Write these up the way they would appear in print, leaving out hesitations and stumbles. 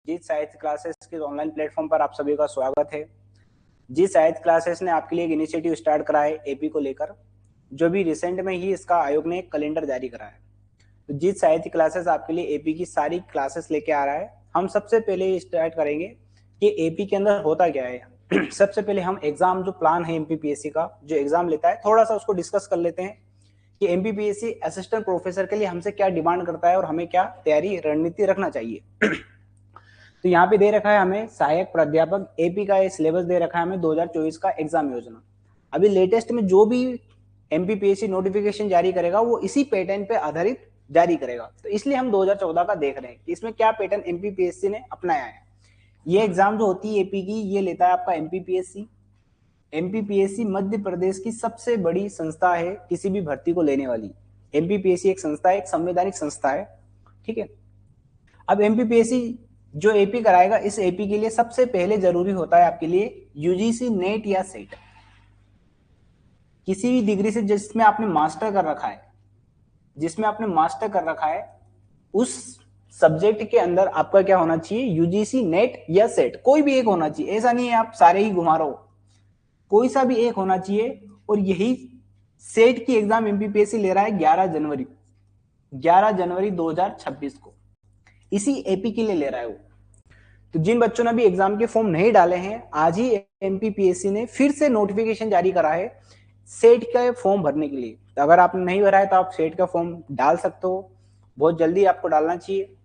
जीत साहित्य क्लासेस के online platform पर आप सभी का स्वागत है। जीत साहित्य क्लासेस ने आपके लिए एक इनिशिएटिव स्टार्ट करा है एपी को लेकर, जो भी रिसेंट में ही इसका आयोग ने एक कैलेंडर जारी करा है। तो जीत साहित्य क्लासेस आपके लिए एपी की सारी क्लासेस लेके आ रहा है। हम सबसे पहले स्टार्ट करेंगे कि एपी के अंदर होता क्या है। सबसे पहले हम एग्जाम जो प्लान है एमपीपीएससी का जो एग्जाम लेता है थोड़ा सा उसको डिस्कस कर लेते हैं कि एमपीपीएससी असिस्टेंट प्रोफेसर के लिए हमसे क्या डिमांड करता है और हमें क्या तैयारी रणनीति रखना चाहिए। तो यहाँ पे दे रखा है हमें सहायक प्राध्यापक एपी का सिलेबस दे रखा है हमें 2024 का एग्जाम योजना। अभी लेटेस्ट में जो भी एमपीपीएससी नोटिफिकेशन जारी करेगा वो इसी पैटर्न पे आधारित जारी करेगा। तो इसलिए हम 2014 का देख रहे हैं कि इसमें क्या पैटर्न एमपीपीएससी ने अपनाया है। ये एग्जाम जो होती है एपी की ये लेता है आपका एमपीपीएससी। एमपीपीएससी मध्य प्रदेश की सबसे बड़ी संस्था है किसी भी भर्ती को लेने वाली। एमपीपीएससी एक संस्था है, एक संवैधानिक संस्था है, ठीक है। अब एमपीपीएससी जो एपी कराएगा इस एपी के लिए सबसे पहले जरूरी होता है आपके लिए यूजीसी नेट या सेट। किसी भी डिग्री से जिसमें आपने मास्टर कर रखा है, जिसमें आपने मास्टर कर रखा है उस सब्जेक्ट के अंदर आपका क्या होना चाहिए, यूजीसी नेट या सेट, कोई भी एक होना चाहिए। ऐसा नहीं है आप सारे ही घुमा रहे हो, कोई सा भी एक होना चाहिए। और यही सेट की एग्जाम एमपीपीएससी ले रहा है 11 जनवरी 2026 को, इसी एपी के लिए ले रहा है वो। तो जिन बच्चों ने भी एग्जाम के फॉर्म नहीं डाले हैं, आज ही एमपीपीएससी ने फिर से नोटिफिकेशन जारी करा है सेट का फॉर्म भरने के लिए। तो अगर आपने नहीं भरा है तो आप सेट का फॉर्म डाल सकते हो, बहुत जल्दी आपको डालना चाहिए।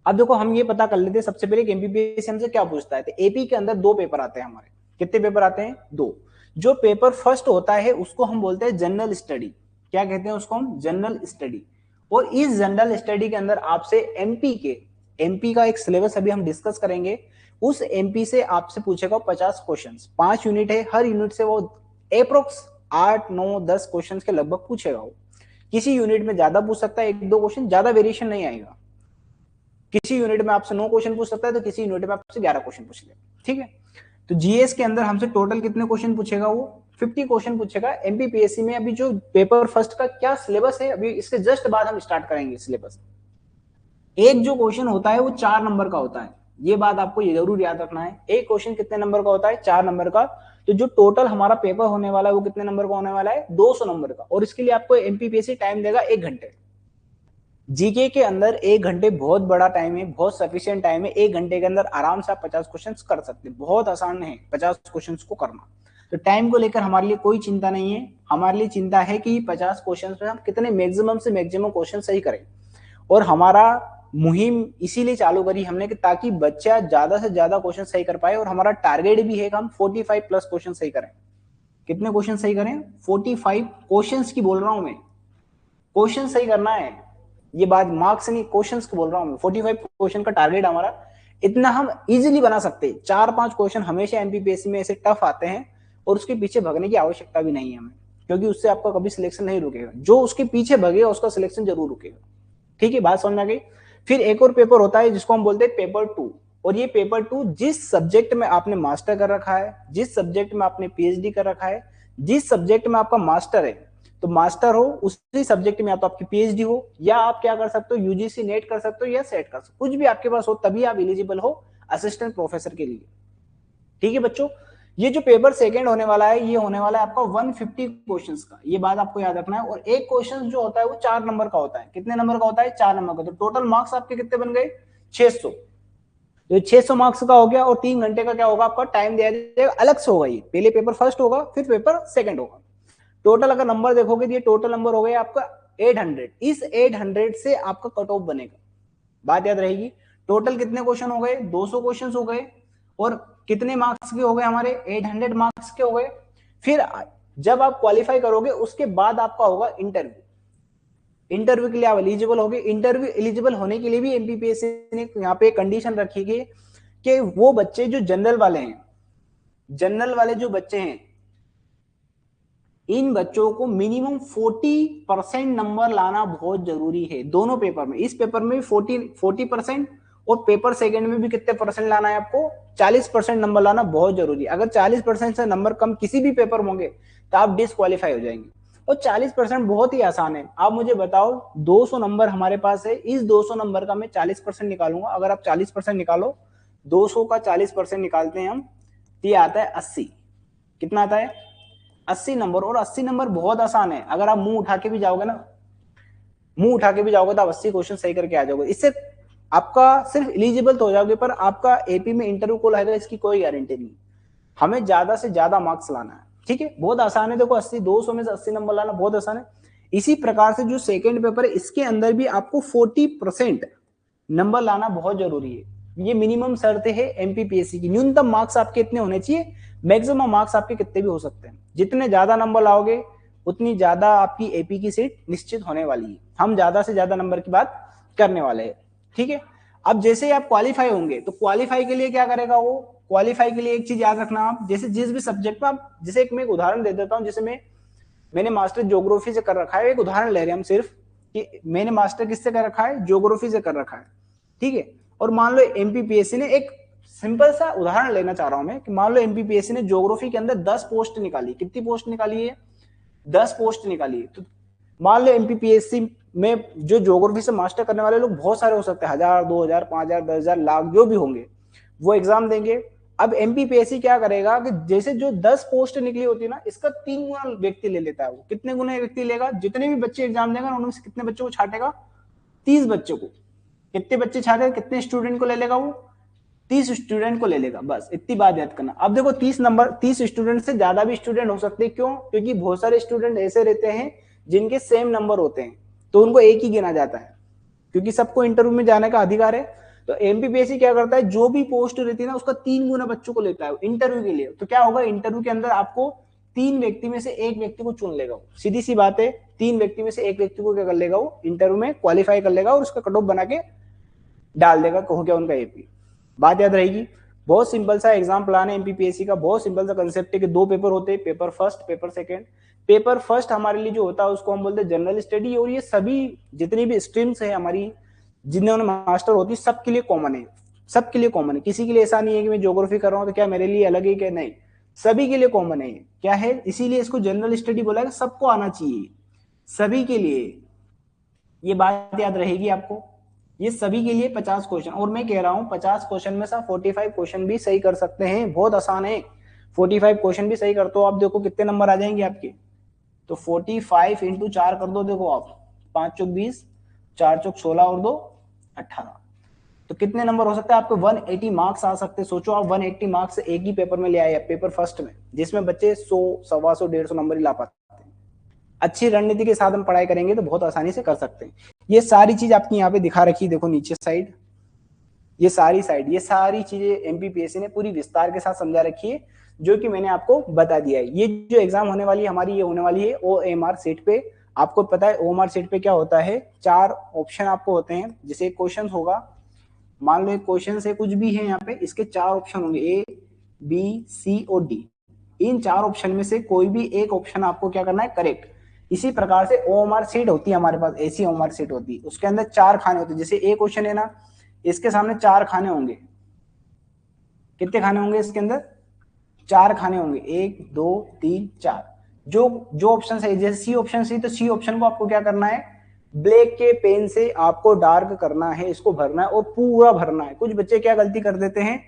अब देखो हम ये पता कर लेते हैं सबसे पहले कि एमपीपीएससी हमसे क्या पूछता है। तो एपी के अंदर 2 पेपर आते हैं हमारे। कितने पेपर आते हैं? 2। जो पेपर फर्स्ट होता है उसको हम बोलते हैं जनरल स्टडी। क्या कहते हैं उसको हम? General study. और इस जनरल स्टडी के अंदर आपसे एमपी का एक सिलेबस अभी हम डिस्कस करेंगे। उस एमपी से आपसे पूछेगा 50 क्वेश्चन, 5 यूनिट है, हर यूनिट से वो एप्रोक्स 8, 9, 10 क्वेश्चन के लगभग पूछेगा वो। किसी यूनिट में ज्यादा पूछ सकता है, 1-2 क्वेश्चन, ज्यादा वेरिएशन नहीं आएगा। किसी यूनिट में आपसे 9 क्वेश्चन पूछ सकता है तो किसी यूनिट में आपसे 11 क्वेश्चन पूछ लेगा, ठीक है। तो जीएस के अंदर हमसे टोटल कितने क्वेश्चन पूछेगा वो? 50 क्वेश्चन पूछेगा। एमपीपीएससी में अभी जो पेपर फर्स्ट का क्या सिलेबस है, अभी इसके जस्ट बाद हम स्टार्ट करेंगे सिलेबस। एक जो क्वेश्चन होता है वो 4 नंबर का होता है, ये बात आपको ये जरूर याद रखना है। एक क्वेश्चन कितने नंबर का होता है? 4 नंबर का। तो जो टोटल हमारा पेपर होने वाला है वो कितने नंबर का होने वाला है? 200 नंबर का। और इसके लिए आपको एमपीपीएससी टाइम देगा 1 घंटे। जीके के अंदर 1 घंटे बहुत बड़ा टाइम है, बहुत सफिशिएंट टाइम है। 1 घंटे के अंदर आराम से आप 50 क्वेश्चन कर सकते हैं। बहुत आसान है 50 क्वेश्चन को करना। तो टाइम को लेकर हमारे लिए कोई चिंता नहीं है। हमारे लिए चिंता है कि 50 क्वेश्चन में हम कितने मैक्सिमम से मैक्सिमम क्वेश्चन सही करें। और हमारा मुहिम इसीलिए चालू करी हमने कि ताकि बच्चा ज्यादा से ज्यादा क्वेश्चन सही कर पाए। और हमारा टारगेट भी है कि हम 45 प्लस क्वेश्चन सही करें। कितने क्वेश्चन सही करें? 45 क्वेश्चन की बोल रहा हूं मैं, क्वेश्चन सही करना है। ये बात मार्क्स नहीं, क्वेश्चंस को बोल रहा हूं मैं। 45 क्वेश्चन का टारगेट हमारा, इतना हम इजीली बना सकते हैं। 4-5 क्वेश्चन हमेशा एमपीपीएससी में ऐसे टफ आते हैं और उसके पीछे भगने की आवश्यकता भी नहीं है हमें, क्योंकि उससे आपका कभी सिलेक्शन नहीं रुकेगा। जो उसके पीछे भगेगा उसका सिलेक्शन जरूर रुकेगा, ठीक है। बात समझ में आ गई? फिर एक और पेपर होता है जिसको हम बोलते हैं पेपर 2। और ये पेपर 2 जिस सब्जेक्ट में आपने मास्टर कर रखा है, जिस सब्जेक्ट में आपने पीएचडी कर रखा है, जिस सब्जेक्ट में आपका मास्टर है, तो मास्टर हो उसी सब्जेक्ट में, या तो आपकी पीएचडी हो, या आप क्या कर सकते हो, यूजीसी नेट कर सकते हो या सेट कर सकते हो, कुछ भी आपके पास हो, तभी आप एलिजिबल हो असिस्टेंट प्रोफेसर के लिए, ठीक है बच्चों। ये जो पेपर सेकंड होने वाला है ये होने वाला है आपका 150 क्वेश्चंस का, ये बात आपको याद रखना है। और एक क्वेश्चन जो होता है वो 4 नंबर का होता है। कितने नंबर का होता है? 4 नंबर का। तो टोटल मार्क्स आपके कितने बन गए? 600। तो 600 मार्क्स का हो गया। और 3 घंटे का क्या होगा आपका टाइम दिया जाएगा, अलग से होगा। ये पहले पेपर फर्स्ट होगा, फिर पेपर सेकंड होगा। टोटल अगर नंबर देखोगे तो ये टोटल नंबर हो गया आपका 800। इस 800 से आपका कट ऑफ बनेगा, बात याद रहेगी। टोटल कितने क्वेश्चन हो गए? 200 क्वेश्चन हो गए। और कितने मार्क्स के हो गए हमारे? 800 मार्क्स के हो गए। फिर जब आप क्वालिफाई करोगे उसके बाद आपका होगा इंटरव्यू। इंटरव्यू के लिए आप एलिजिबल होगे। इंटरव्यू एलिजिबल होने के लिए भी एमपीपीएससी ने यहाँ पे कंडीशन रखी है कि वो बच्चे जो जनरल वाले हैं, जनरल वाले जो बच्चे हैं, इन बच्चों को मिनिमम 40% नंबर लाना बहुत जरूरी है दोनों पेपर में। इस पेपर में भी 40% और पेपर सेकंड में भी कितने परसेंट लाना है आपको? 40% नंबर लाना बहुत जरूरी है। अगर 40% से नंबर कम किसी भी पेपर में होंगे तो आप डिस्क्वालीफाई हो जाएंगे। और 40% बहुत ही आसान है। आप मुझे बताओ 200 नंबर हमारे पास है, इस 200 नंबर का मैं 40% निकालूंगा। अगर आप 40% निकालो, 200 का 40% निकालते हैं हम, तो ये आता है 80। कितना आता है? 80 नंबर। और 80 नंबर बहुत आसान है। अगर आप मुंह उठा के भी जाओगे ना, मुंह उठा के भी जाओगे तो आप 80 क्वेश्चन सही करके आ जाओगे। इससे आपका सिर्फ एलिजिबल तो हो जाओगे, पर आपका एपी में इंटरव्यू कॉल आएगा इसकी कोई गारंटी नहीं। हमें ज्यादा से ज्यादा मार्क्स लाना है, ठीक है। बहुत आसान है, देखो 80, 200 में से 80 नंबर लाना बहुत आसान है। इसी प्रकार से जो सेकंड पेपर है इसके अंदर भी आपको 40% नंबर लाना बहुत जरूरी है। ये मिनिमम शर्त है एमपीपीएससी की। न्यूनतम मार्क्स आपके इतने होने चाहिए, मैक्सिमम मार्क्स आपके कितने भी हो सकते हैं। जितने ज्यादा नंबर लाओगे उतनी ज्यादा आपकी एपी की सीट निश्चित होने वाली है। हम ज्यादा से ज्यादा नंबर की बात करने वाले हैं, ठीक है। अब जैसे ही आप क्वालिफाई होंगे तो क्वालिफाई के लिए क्या करेगा वो, क्वालिफाई के लिए एक चीज याद रखना आप, जैसे जिस भी सब्जेक्ट में आप, जैसे मैं एक उदाहरण दे देता हूँ, जैसे मैंने मास्टर ज्योग्राफी से कर रखा है, एक उदाहरण ले रहे हैं हम सिर्फ कि मैंने मास्टर किससे कर रखा है, ज्योग्राफी से कर रखा है, ठीक है। और मान लो एमपीपीएससी ने, एक सिंपल सा उदाहरण लेना चाह रहा हूं मैं, कि मान लो एमपीपीएससी ने ज्योग्राफी के अंदर 10 पोस्ट निकाली। कितनी पोस्ट निकाली है? 10 पोस्ट निकाली है। तो मान लो एमपीपीएससी में जो ज्योग्राफी से मास्टर करने वाले लोग बहुत सारे हो सकते हैं, 1000, 2000, 5000, 10,000, लाख जो भी होंगे, वो एग्जाम देंगे। अब एमपीपीएससी क्या करेगा कि जैसे जो 10 पोस्ट निकली होती है ना, इसका 3 गुना व्यक्ति ले लेता है। वो कितने गुना व्यक्ति लेगा? जितने भी बच्चे एग्जाम देंगे उनमें से कितने बच्चों को छाटेगा? 30 बच्चों को। कितने बच्चे छाटेगा, कितने स्टूडेंट को ले लेगा वो? 30 स्टूडेंट को ले लेगा। बस इतनी बात याद करना। अब देखो 30 स्टूडेंट से ज्यादा भी स्टूडेंट हो सकते हैं। क्यों? क्योंकि बहुत सारे स्टूडेंट ऐसे रहते हैं जिनके सेम नंबर होते हैं, तो उनको एक ही गिना जाता है, क्योंकि सबको इंटरव्यू में जाने का अधिकार है। तो एमपीपीएससी क्या करता है, जो भी पोस्ट रहती है ना उसका 3 गुना बच्चों को लेता है इंटरव्यू के लिए। तो क्या होगा, इंटरव्यू के अंदर आपको 3 व्यक्ति में से एक व्यक्ति को चुन लेगा। सीधी सी बात है, 3 व्यक्ति में से एक व्यक्ति को क्या कर लेगा, वो इंटरव्यू में क्वालिफाई कर लेगा और उसका कट ऑफ बना के डाल देगा, कहो क्या उनका एपी। बात याद रहेगी। बहुत सिंपल सा एग्जाम प्लान है एमपीपीएससी का। बहुत सिंपल सा कंसेप्ट है कि 2 पेपर होते हैं, paper first, paper second. Paper first हमारे लिए जो होता है उसको हम बोलते हैं जनरल स्टडी। और ये सभी जितनी भी स्ट्रीम्स है हमारी, जिन्होंने मास्टर होती है, सबके लिए कॉमन है। सबके लिए कॉमन है। किसी के लिए ऐसा नहीं है कि मैं ज्योग्राफी कर रहा हूँ तो क्या मेरे लिए अलग है, क्या? नहीं, सभी के लिए कॉमन है। क्या है, इसीलिए इसको जनरल स्टडी बोला है, सबको आना चाहिए, सभी के लिए। ये बात याद रहेगी आपको। ये सभी के लिए 50 क्वेश्चन। और मैं कह रहा हूं 50 क्वेश्चन में से 45 क्वेश्चन भी सही कर सकते हैं, बहुत आसान है। 45 क्वेश्चन भी सही करते हो आप, देखो कितने नंबर आ जाएंगे आपके। तो 45 इंटू 4 कर दो, देखो आप 5 चौक 20, 4 चौक 16 और 2 18। तो कितने नंबर हो सकते हैं आपके? 180 मार्क्स आ सकते हैं। सोचो आप 180 मार्क्स एक ही पेपर में ले आए, पेपर फर्स्ट में, जिसमें बच्चे 100, 125, 150 नंबर ही ला पाते हैं। अच्छी रणनीति के साथ हम पढ़ाई करेंगे तो बहुत आसानी से कर सकते हैं। ये सारी चीज आपकी यहाँ पे दिखा रखी है, देखो नीचे साइड, ये सारी चीजें एमपीपीएससी ने पूरी विस्तार के साथ समझा रखी है, जो कि मैंने आपको बता दिया है। ये जो एग्जाम होने वाली है हमारी, ये होने वाली है ओएमआर सीट पे। आपको पता है ओएमआर सीट पे क्या होता है? 4 ऑप्शन आपको होते हैं। जैसे एक क्वेश्चन होगा, मान लो एक क्वेश्चन से कुछ भी है यहाँ पे, इसके 4 ऑप्शन होंगे, ए, बी, सी और डी। इन 4 ऑप्शन में से कोई भी एक ऑप्शन आपको क्या करना है? करेक्ट। इसी प्रकार से ओएमआर सीट होती है हमारे पास, ऐसी ओएमआर सीट होती है, उसके अंदर 4 खाने होते हैं। जैसे एक क्वेश्चन है ना, इसके सामने 4 खाने होंगे। कितने खाने होंगे इसके अंदर? 4 खाने होंगे, 1 2 3 4। जो ऑप्शन सही, जैसे सी ऑप्शन सही, तो सी ऑप्शन को आपको क्या करना है? ब्लैक के पेन से आपको डार्क करना है, इसको भरना है और पूरा भरना है। कुछ बच्चे क्या गलती कर देते हैं,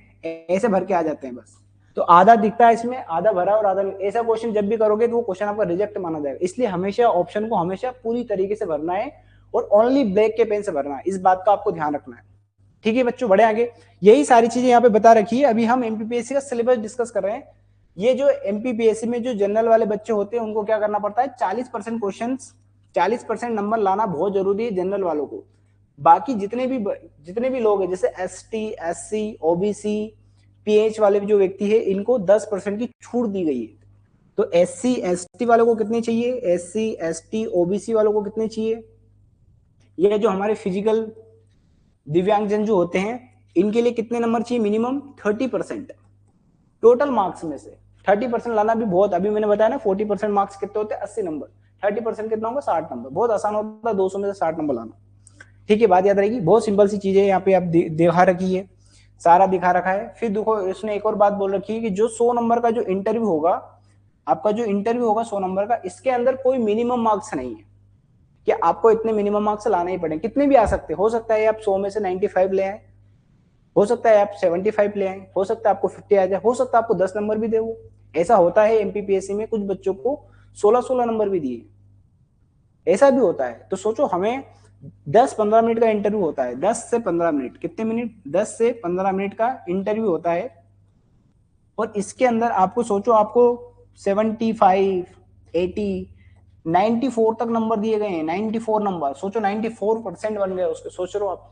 ऐसे भर के आ जाते हैं बस, तो आधा दिखता है इसमें, आधा भरा और आधा नहीं। ऐसा क्वेश्चन जब भी करोगे तो वो क्वेश्चन आपका रिजेक्ट माना जाएगा। इसलिए हमेशा ऑप्शन को हमेशा पूरी तरीके से भरना है और ओनली ब्लैक के पेन से भरना है। इस बात का आपको ध्यान रखना है, ठीक है बच्चों। बड़े आगे यही सारी चीजें यहाँ पे बता रखी है। अभी हम एमपीपीएससी का सिलेबस डिस्कस कर रहे हैं। ये जो एमपीपीएससी में जो जनरल वाले बच्चे होते हैं उनको क्या करना पड़ता है? 40% क्वेश्चन, 40% नंबर लाना बहुत जरूरी है जनरल वालों को। बाकी जितने भी लोग हैं, जैसे एसटी, एससी, ओबीसी, पीएच वाले जो व्यक्ति है, इनको 10% की छूट दी गई है। तो एससी एसटी वालों को कितने चाहिए? एससी एसटी ओबीसी वालों को कितने चाहिए? ये जो हमारे फिजिकल दिव्यांगजन जो होते हैं, इनके लिए कितने नंबर चाहिए? मिनिमम 30%। टोटल मार्क्स में से 30% लाना भी बहुत, अभी मैंने बताया ना 40% मार्क्स कितने होते हैं? 80 नंबर। 30% कितना होगा? 60 नंबर। बहुत आसान होता है 200 में से 60 नंबर लाना, ठीक है। बात याद रहेगी। बहुत सिंपल सी चीजें यहाँ पे आप दिखा रखी है, सारा दिखा रखा है। फिर देखो इसने एक और बात बोल रखी है कि जो 100 नंबर का जो इंटरव्यू होगा, आपका जो इंटरव्यू होगा 100 नंबर का, इसके अंदर कोई मिनिमम मार्क्स नहीं है कि आपको इतने मिनिमम मार्क्स लाने ही पड़े, कितने भी आ सकते, हो सकता है आप 100 में से 95 ले आए, हो सकता है आप 75 ले आए, हो सकता है आपको 50 आ जाए, हो सकता है आपको 10 नंबर भी दे वो। ऐसा होता है एमपीपीएससी में, कुछ बच्चों को 16-16 नंबर भी दिए, ऐसा भी होता है। तो सोचो हमें 10-15 मिनट का इंटरव्यू होता है, 10 से 15 मिनट, कितने मिनट, 10 से 15 मिनट का इंटरव्यू होता है, और इसके अंदर आपको सोचो आपको 75, 80, 94 तक नंबर दिए गए हैं, 94 नंबर, सोचो 94% बन गए उसके, सोच रहे हो आप।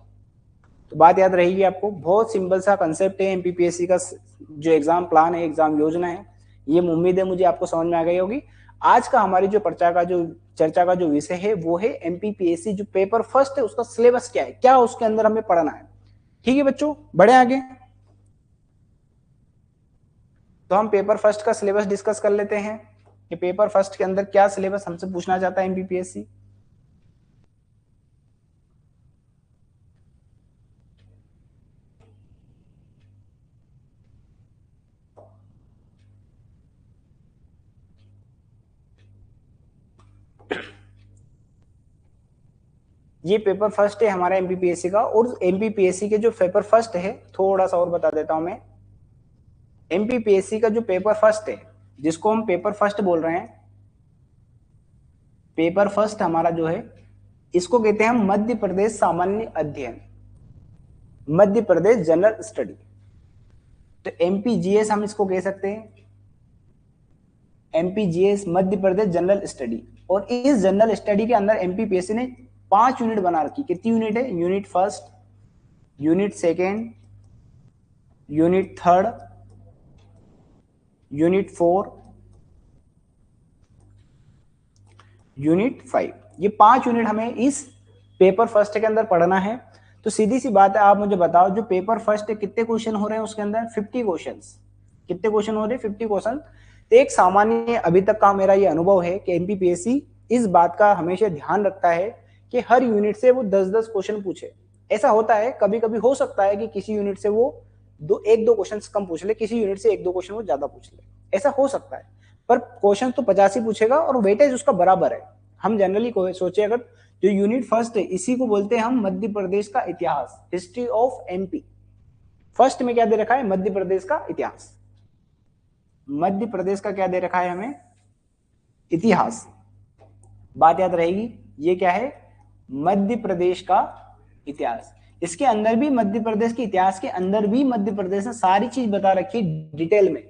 तो बात याद रहेगी आपको, बहुत सिंपल सा कंसेप्ट है एमपीपीएससी का जो एग्जाम प्लान है, एग्जाम योजना है, ये उम्मीद है मुझे आपको समझ में आ गई होगी। आज का हमारी जो चर्चा का जो विषय है वो है एमपीपीएससी जो पेपर फर्स्ट है उसका सिलेबस क्या है, क्या उसके अंदर हमें पढ़ना है। ठीक है बच्चों, बढ़े आगे। तो हम पेपर फर्स्ट का सिलेबस डिस्कस कर लेते हैं कि पेपर फर्स्ट के अंदर क्या सिलेबस हमसे पूछना चाहता है एमपीपीएससी। ये पेपर फर्स्ट है हमारा एमपीपीएससी का, और एमपीपीएससी के जो पेपर फर्स्ट है, थोड़ा सा और बता देता हूं मैं। एमपीपीएससी का जो पेपर फर्स्ट है, जिसको हम पेपर फर्स्ट बोल रहे हैं, पेपर फर्स्ट हमारा जो है, इसको कहते हैं मध्य प्रदेश सामान्य अध्ययन, मध्य प्रदेश जनरल स्टडी। तो एमपीजीएस हम इसको कह सकते हैं, एमपीजीएस मध्य प्रदेश जनरल स्टडी। और इस जनरल स्टडी के अंदर एमपीपीएससी ने 5 यूनिट बना रखी। कितनी यूनिट है? Unit first, unit second, unit third, unit 4, unit 5। ये 5 यूनिट हमें इस पेपर फर्स्ट के अंदर पढ़ना है। तो सीधी सी बात है, आप मुझे बताओ जो पेपर फर्स्ट है कितने क्वेश्चन हो रहे हैं उसके अंदर? 50 क्वेश्चंस। कितने क्वेश्चन हो रहे हैं? 50 क्वेश्चन। तो एक सामान्य अभी तक का मेरा ये अनुभव है कि एमपीपीएससी इस बात का हमेशा ध्यान रखता है कि हर यूनिट से वो 10-10 क्वेश्चन पूछे। ऐसा होता है कभी कभी हो सकता है कि किसी यूनिट से वो 1-2 क्वेश्चन कम पूछ ले, किसी यूनिट से 1-2 क्वेश्चन वो ज्यादा पूछ ले, ऐसा हो सकता है। पर क्वेश्चन तो 50 ही पूछेगा और वेटेज उसका बराबर है। हम जनरली सोचे अगर जो यूनिट फर्स्ट है इसी को बोलते हैं हम मध्य प्रदेश का इतिहास, हिस्ट्री ऑफ एमपी। फर्स्ट में क्या दे रखा है? मध्य प्रदेश का इतिहास। मध्य प्रदेश का क्या दे रखा है हमें? इतिहास। बात याद रहेगी, ये क्या है? मध्य प्रदेश का इतिहास। इसके अंदर भी मध्य प्रदेश के इतिहास के अंदर भी मध्य प्रदेश ने सारी चीज बता रखी डिटेल में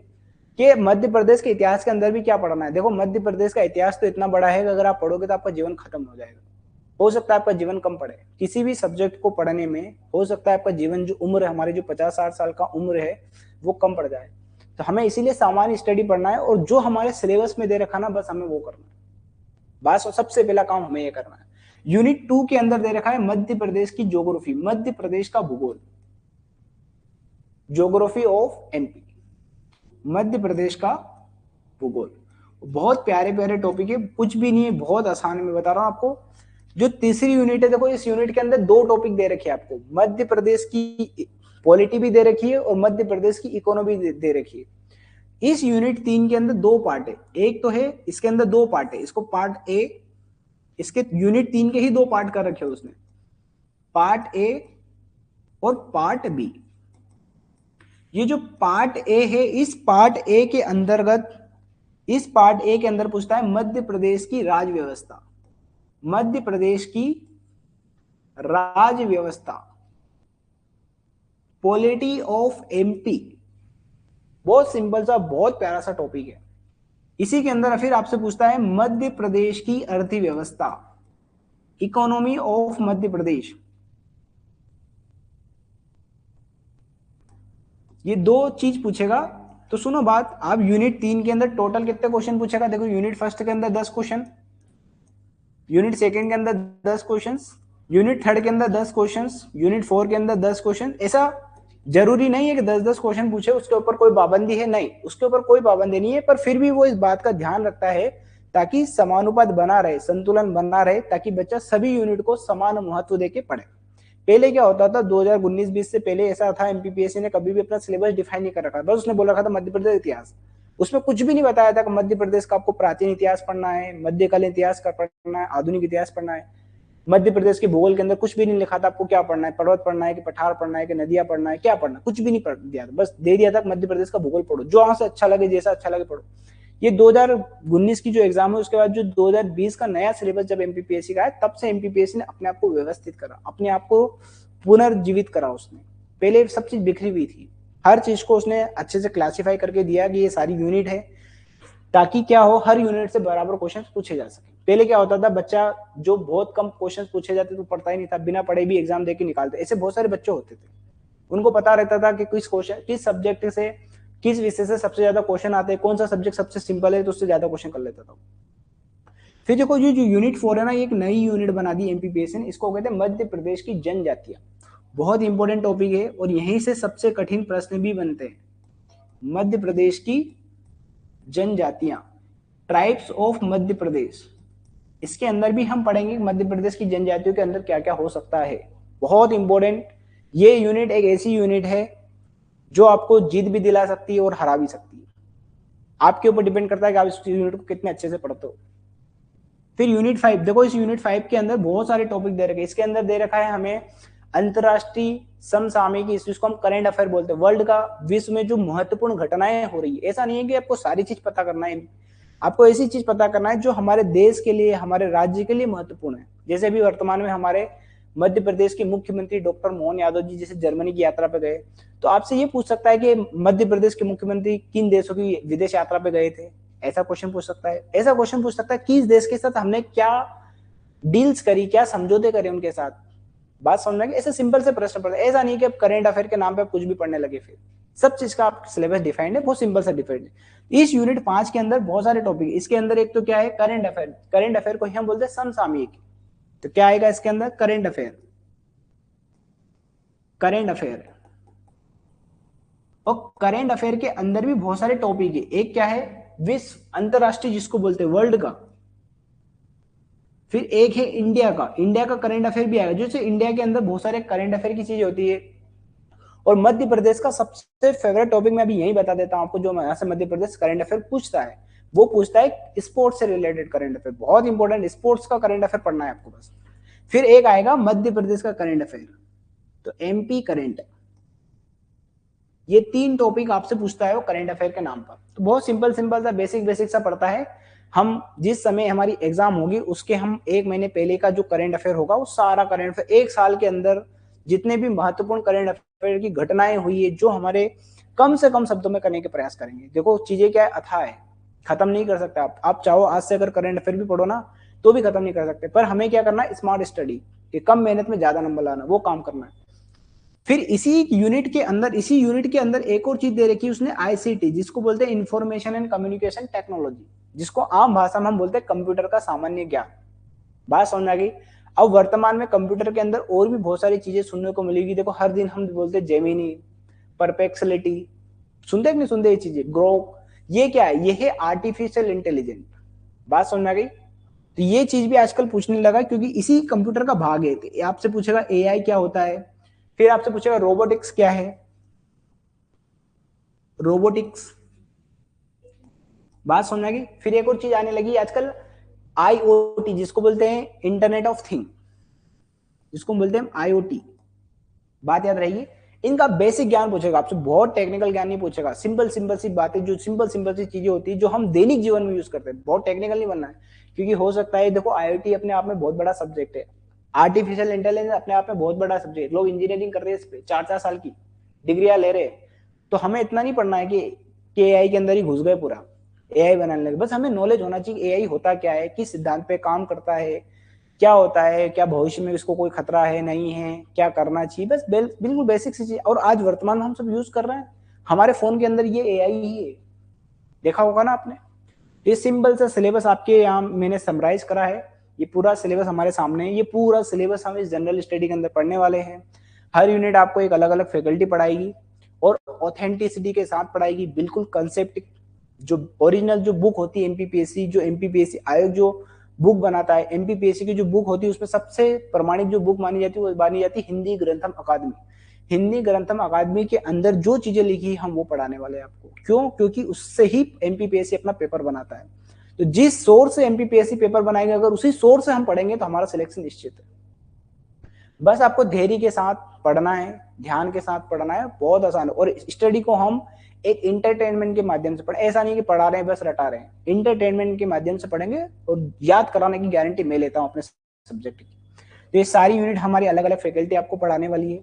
कि मध्य प्रदेश के इतिहास के अंदर भी क्या पढ़ना है। देखो मध्य प्रदेश का इतिहास तो इतना बड़ा है कि अगर आप पढ़ोगे तो आपका जीवन खत्म हो जाएगा। हो सकता है आपका जीवन कम पड़े किसी भी सब्जेक्ट को पढ़ने में, हो सकता है आपका जीवन जो उम्र है हमारी जो 50-60 साल का उम्र है वो कम पड़ जाए। तो हमें इसीलिए सामान्य स्टडी पढ़ना है और जो हमारे सिलेबस में दे रखा ना बस हमें वो करना है। बस सबसे पहला काम हमें ये करना है। यूनिट 2 के अंदर दे रखा है मध्य प्रदेश की ज्योग्राफी, मध्य प्रदेश का भूगोल, geography of MP, Madhya Pradesh का भूगोल। बहुत प्यारे प्यारे टॉपिक है, कुछ भी नहीं है, बहुत आसान है, मैं बता रहा हूं आपको। जो तीसरी यूनिट है, देखो इस यूनिट के अंदर 2 टॉपिक दे रखे हैं आपको, मध्य प्रदेश की पॉलिटी भी दे रखी है और मध्य प्रदेश की इकोनॉमी दे रखी है। इस यूनिट 3 के अंदर 2 पार्ट है, एक तो है इसके अंदर 2 पार्ट है, इसको पार्ट ए, इसके यूनिट 3 के ही 2 पार्ट कर रखे हैं उसने, पार्ट ए और पार्ट बी। ये जो पार्ट ए है, इस पार्ट ए के अंतर्गत, इस पार्ट ए के अंदर पूछता है मध्य प्रदेश की राज व्यवस्था, मध्य प्रदेश की राज व्यवस्था, पॉलिटी ऑफ एमपी। बहुत सिंपल सा बहुत प्यारा सा टॉपिक है। इसी के अंदर फिर आपसे पूछता है मध्य प्रदेश की अर्थव्यवस्था, इकोनॉमी ऑफ मध्य प्रदेश। ये 2 चीज पूछेगा। तो सुनो बात, आप यूनिट 3 के अंदर टोटल कितने क्वेश्चन पूछेगा? देखो यूनिट फर्स्ट के अंदर 10 क्वेश्चन, यूनिट सेकंड के अंदर 10 क्वेश्चंस, यूनिट थर्ड के अंदर 10 क्वेश्चंस, यूनिट 4 के अंदर 10 क्वेश्चन। ऐसा जरूरी नहीं है कि 10-10 क्वेश्चन पूछे, उसके ऊपर कोई पाबंदी है? नहीं, उसके ऊपर कोई पाबंदी नहीं है, पर फिर भी वो इस बात का ध्यान रखता है ताकि समानुपात बना रहे, संतुलन बना रहे, ताकि बच्चा सभी यूनिट को समान महत्व देके पढ़े। पहले क्या होता था 2019-20 से पहले ऐसा था, एमपीपीएससी ने कभी भी अपना सिलेबस डिफाइन नहीं कर रखा, बस उसने बोल रखा था मध्य प्रदेश इतिहास, उसमें कुछ भी नहीं बताया था कि मध्य प्रदेश का आपको प्राचीन इतिहास पढ़ना है, मध्यकालीन इतिहास का पढ़ना है, आधुनिक इतिहास पढ़ना है। मध्य प्रदेश के भूगोल के अंदर कुछ भी नहीं लिखा था आपको क्या पढ़ना है, पर्वत पढ़ना है कि पठार पढ़ना है कि नदियां पढ़ना है, क्या पढ़ना, कुछ भी नहीं पढ़ दिया था, बस दे दिया था मध्य प्रदेश का भूगोल पढ़ो, जो वहां से अच्छा लगे, जैसा अच्छा लगे पढ़ो। ये 2019 की जो एग्जाम है, उसके बाद जो 2020 का नया सिलेबस जब एमपीपीएससी का है, तब से एमपीपीएससी ने अपने आप को व्यवस्थित करा, अपने आप को पुनर्जीवित करा। उसने पहले सब चीज बिखरी हुई थी, हर चीज को उसने अच्छे से क्लासिफाई करके दिया कि ये सारी यूनिट है, ताकि क्या हो, हर यूनिट से बराबर क्वेश्चन पूछे जा सके। पहले क्या होता था, बच्चा जो बहुत कम क्वेश्चन पूछे जाते तो पढ़ता ही नहीं था, बिना पढ़े भी एग्जाम देके निकालते, ऐसे बहुत सारे बच्चे होते थे। उनको पता रहता था कि किस क्वेश्चन, किस सब्जेक्ट से, किस विषय से सबसे ज्यादा क्वेश्चन आते हैं, कौन सा सब्जेक्ट सबसे सिंपल है, तो उससे ज्यादा क्वेश्चन कर लेता था। फिर देखो जो यूनिट 4 है ना, एक नई यूनिट बना दी एमपीपीएससी ने, इसको कहते हैं मध्य प्रदेश की जनजातियां। बहुत इंपॉर्टेंट टॉपिक है और यहीं से सबसे कठिन प्रश्न भी बनते हैं। मध्य प्रदेश की जनजातियां, ट्राइब्स ऑफ मध्य प्रदेश, इसके अंदर भी हम पढ़ेंगे मध्य प्रदेश की जनजातियों के अंदर क्या क्या हो सकता है। बहुत इंपॉर्टेंट, ये यूनिट एक ऐसी यूनिट है जो आपको जीत भी दिला सकती है और हरा भी सकती है। आपके ऊपर डिपेंड करता है कि आप इस यूनिट को कितने अच्छे से पढ़ते हो। फिर यूनिट 5 देखो, इस यूनिट 5 के अंदर बहुत सारे टॉपिक दे रखे हैं। इसके अंदर दे रखा है हमें अंतरराष्ट्रीय समसामयिकी, जिसको हम करंट अफेयर बोलते हैं, वर्ल्ड का, विश्व में जो महत्वपूर्ण घटनाएं हो रही है। ऐसा नहीं है कि आपको सारी चीज पता करना है, आपको ऐसी चीज पता करना है जो हमारे देश के लिए, हमारे राज्य के लिए महत्वपूर्ण है। जैसे अभी वर्तमान में हमारे मध्य प्रदेश के मुख्यमंत्री डॉक्टर मोहन यादव जी जैसे जर्मनी की यात्रा पे गए, तो आपसे ये पूछ सकता है कि मध्य प्रदेश के मुख्यमंत्री किन देशों की विदेश यात्रा पे गए थे, ऐसा क्वेश्चन पूछ सकता है। ऐसा क्वेश्चन पूछ सकता है किस देश के साथ हमने क्या डील्स करी, क्या समझौते करे उनके साथ। बात समझ में, ऐसे सिंपल से प्रश्न पढ़ते। ऐसा नहीं कि आप करंट अफेयर के नाम पे कुछ भी पढ़ने लगे, फिर सब चीज का आप सिलेबस डिफाइंड है, बहुत सिंपल सा डिफाइंड है। इस यूनिट 5 के अंदर बहुत सारे टॉपिक, इसके अंदर एक तो क्या है, करंट अफेयर। करंट अफेयर को हम बोलते हैं समसामयिक। तो क्या आएगा इसके अंदर, करंट अफेयर, करंट अफेयर। और करंट अफेयर के अंदर भी बहुत सारे टॉपिक है। एक क्या है, विश्व, अंतरराष्ट्रीय जिसको बोलते हैं, वर्ल्ड का। फिर एक है इंडिया का, इंडिया का करंट अफेयर भी आएगा। जैसे इंडिया के अंदर बहुत सारे करंट अफेयर की चीज होती है। और मध्य प्रदेश का सबसे फेवरेट टॉपिक मैं अभी यही बता देता हूं आपको, जो यहाँ से मध्य प्रदेश करंट अफेयर पूछता है, वो पूछता है स्पोर्ट्स से रिलेटेड करंट अफेयर। बहुत इंपॉर्टेंट, स्पोर्ट्स का करंट अफेयर पढ़ना है आपको बस। फिर एक आएगा मध्य प्रदेश का करंट अफेयर, तो एमपी करंट। ये 3 टॉपिक आपसे पूछता है वो करंट अफेयर के नाम पर। तो बहुत सिंपल सिंपल सा, बेसिक बेसिक सा पड़ता है। हम जिस समय हमारी एग्जाम होगी उसके हम 1 महीने पहले का जो करंट अफेयर होगा, वो सारा करंट अफेयर 1 साल के अंदर जितने भी महत्वपूर्ण करंट अफेयर की घटनाएं हुई है, जो हमारे कम से कम शब्दों में करने के प्रयास करेंगे। देखो चीजें क्या है, अथाह है, खत्म नहीं कर सकते आप चाहो आज से अगर करंट अफेयर भी पढ़ो ना, तो भी खत्म नहीं कर सकते। पर हमें क्या करना है, स्मार्ट स्टडी, कि कम मेहनत में ज्यादा नंबर लाना, वो काम करना है। फिर इसी यूनिट के अंदर, इसी यूनिट के अंदर एक और चीज दे रखी है उसने, आईसीटी, जिसको बोलते हैं इंफॉर्मेशन एंड कम्युनिकेशन टेक्नोलॉजी, जिसको आम भाषा में हम बोलते हैं कंप्यूटर का सामान्य ज्ञान। बात समझ आ गई। अब वर्तमान में कंप्यूटर के अंदर और भी बहुत सारी चीजें सुनने को मिलेगी। देखो हर दिन हम बोलते हैं जेमिनी, परप्लेक्सिटी, सुनते कि नहीं सुनते ये चीजें, ग्रोक, ये क्या है, ये है आर्टिफिशियल इंटेलिजेंस। बात समझ में आ गई। तो ये चीज भी आजकल पूछने लगा, क्योंकि इसी कंप्यूटर का भाग है। तो आपसे पूछेगा एआई क्या होता है, फिर आपसे पूछेगा रोबोटिक्स क्या है, रोबोटिक्स। बात समझ में आ गई। फिर एक और चीज आने लगी आजकल, आईओटी, जिसको बोलते हैं इंटरनेट ऑफ थिंग, जिसको बोलते हैं आईओटी। बात याद रहेगी। इनका बेसिक ज्ञान पूछेगा आपसे, बहुत टेक्निकल ज्ञान नहीं पूछेगा, सिंपल सिंपल सी बातें, जो सिंपल सिंपल सी चीजें होती है जो हम दैनिक जीवन में यूज करते हैं। बहुत टेक्निकल नहीं बनना है, क्योंकि हो सकता है, देखो आईओटी अपने आप में बहुत बड़ा सब्जेक्ट है, आर्टिफिशियल इंटेलिजेंस अपने आप में बहुत बड़ा सब्जेक्ट। लोग इंजीनियरिंग कर रहे हैं इस पे, 4-4 साल की डिग्रियां ले रहे हैं। तो हमें इतना नहीं पढ़ना है कि एआई के अंदर ही घुस गए पूरा, एआई बनाने लगे। बस हमें नॉलेज होना चाहिए एआई होता क्या है, किस सिद्धांत पे काम करता है, क्या होता है, क्या भविष्य में इसको कोई खतरा है नहीं है, क्या करना चाहिए, बस बिल्कुल बेसिक सी चीज। और आज वर्तमान में हम सब यूज कर रहे हैं, हमारे फोन के अंदर ये एआई ही है, देखा होगा ना आपने। ये सिंपल सा सिलेबस आपके यहाँ मैंने समराइज करा है, ये पूरा सिलेबस हमारे सामने है। ये पूरा सिलेबस हम इस जनरल स्टडी के अंदर पढ़ने वाले हैं। हर यूनिट आपको एक अलग अलग फैकल्टी पढ़ाएगी और ऑथेंटिसिटी के साथ पढ़ाएगी, बिल्कुल कंसेप्ट। जो ओरिजिनल जो बुक होती है एमपीपीएससी, जो एमपीपीएससी आयोग जो बुक बनाता है, एमपीपीएससी की जो बुक होती है उसमें सबसे प्रमाणित जो बुक मानी जाती है वो मानी जाती है हिंदी ग्रंथम अकादमी। हिंदी ग्रंथम अकादमी के अंदर जो चीजें लिखी हम वो पढ़ाने वाले हैं आपको। क्यों? क्योंकि उससे ही एमपीपीएससी अपना पेपर बनाता है। तो जिस सोर्स से एमपीपीएससी पेपर बनाएंगे, अगर उसी सोर्स से हम पढ़ेंगे तो हमारा सिलेक्शन निश्चित है। बस आपको धैर्य के साथ पढ़ना है, ध्यान के साथ पढ़ना है, बहुत आसान है। और स्टडी को हम एक इंटरटेनमेंट के माध्यम से पढ़े, ऐसा नहीं कि पढ़ा रहे हैं बस रटा रहे हैं, इंटरटेनमेंट के माध्यम से पढ़ेंगे और याद कराने की गारंटी मैं लेता हूं अपने सब्जेक्ट की। तो ये सारी यूनिट हमारी अलग अलग फैकल्टी आपको पढ़ाने वाली है।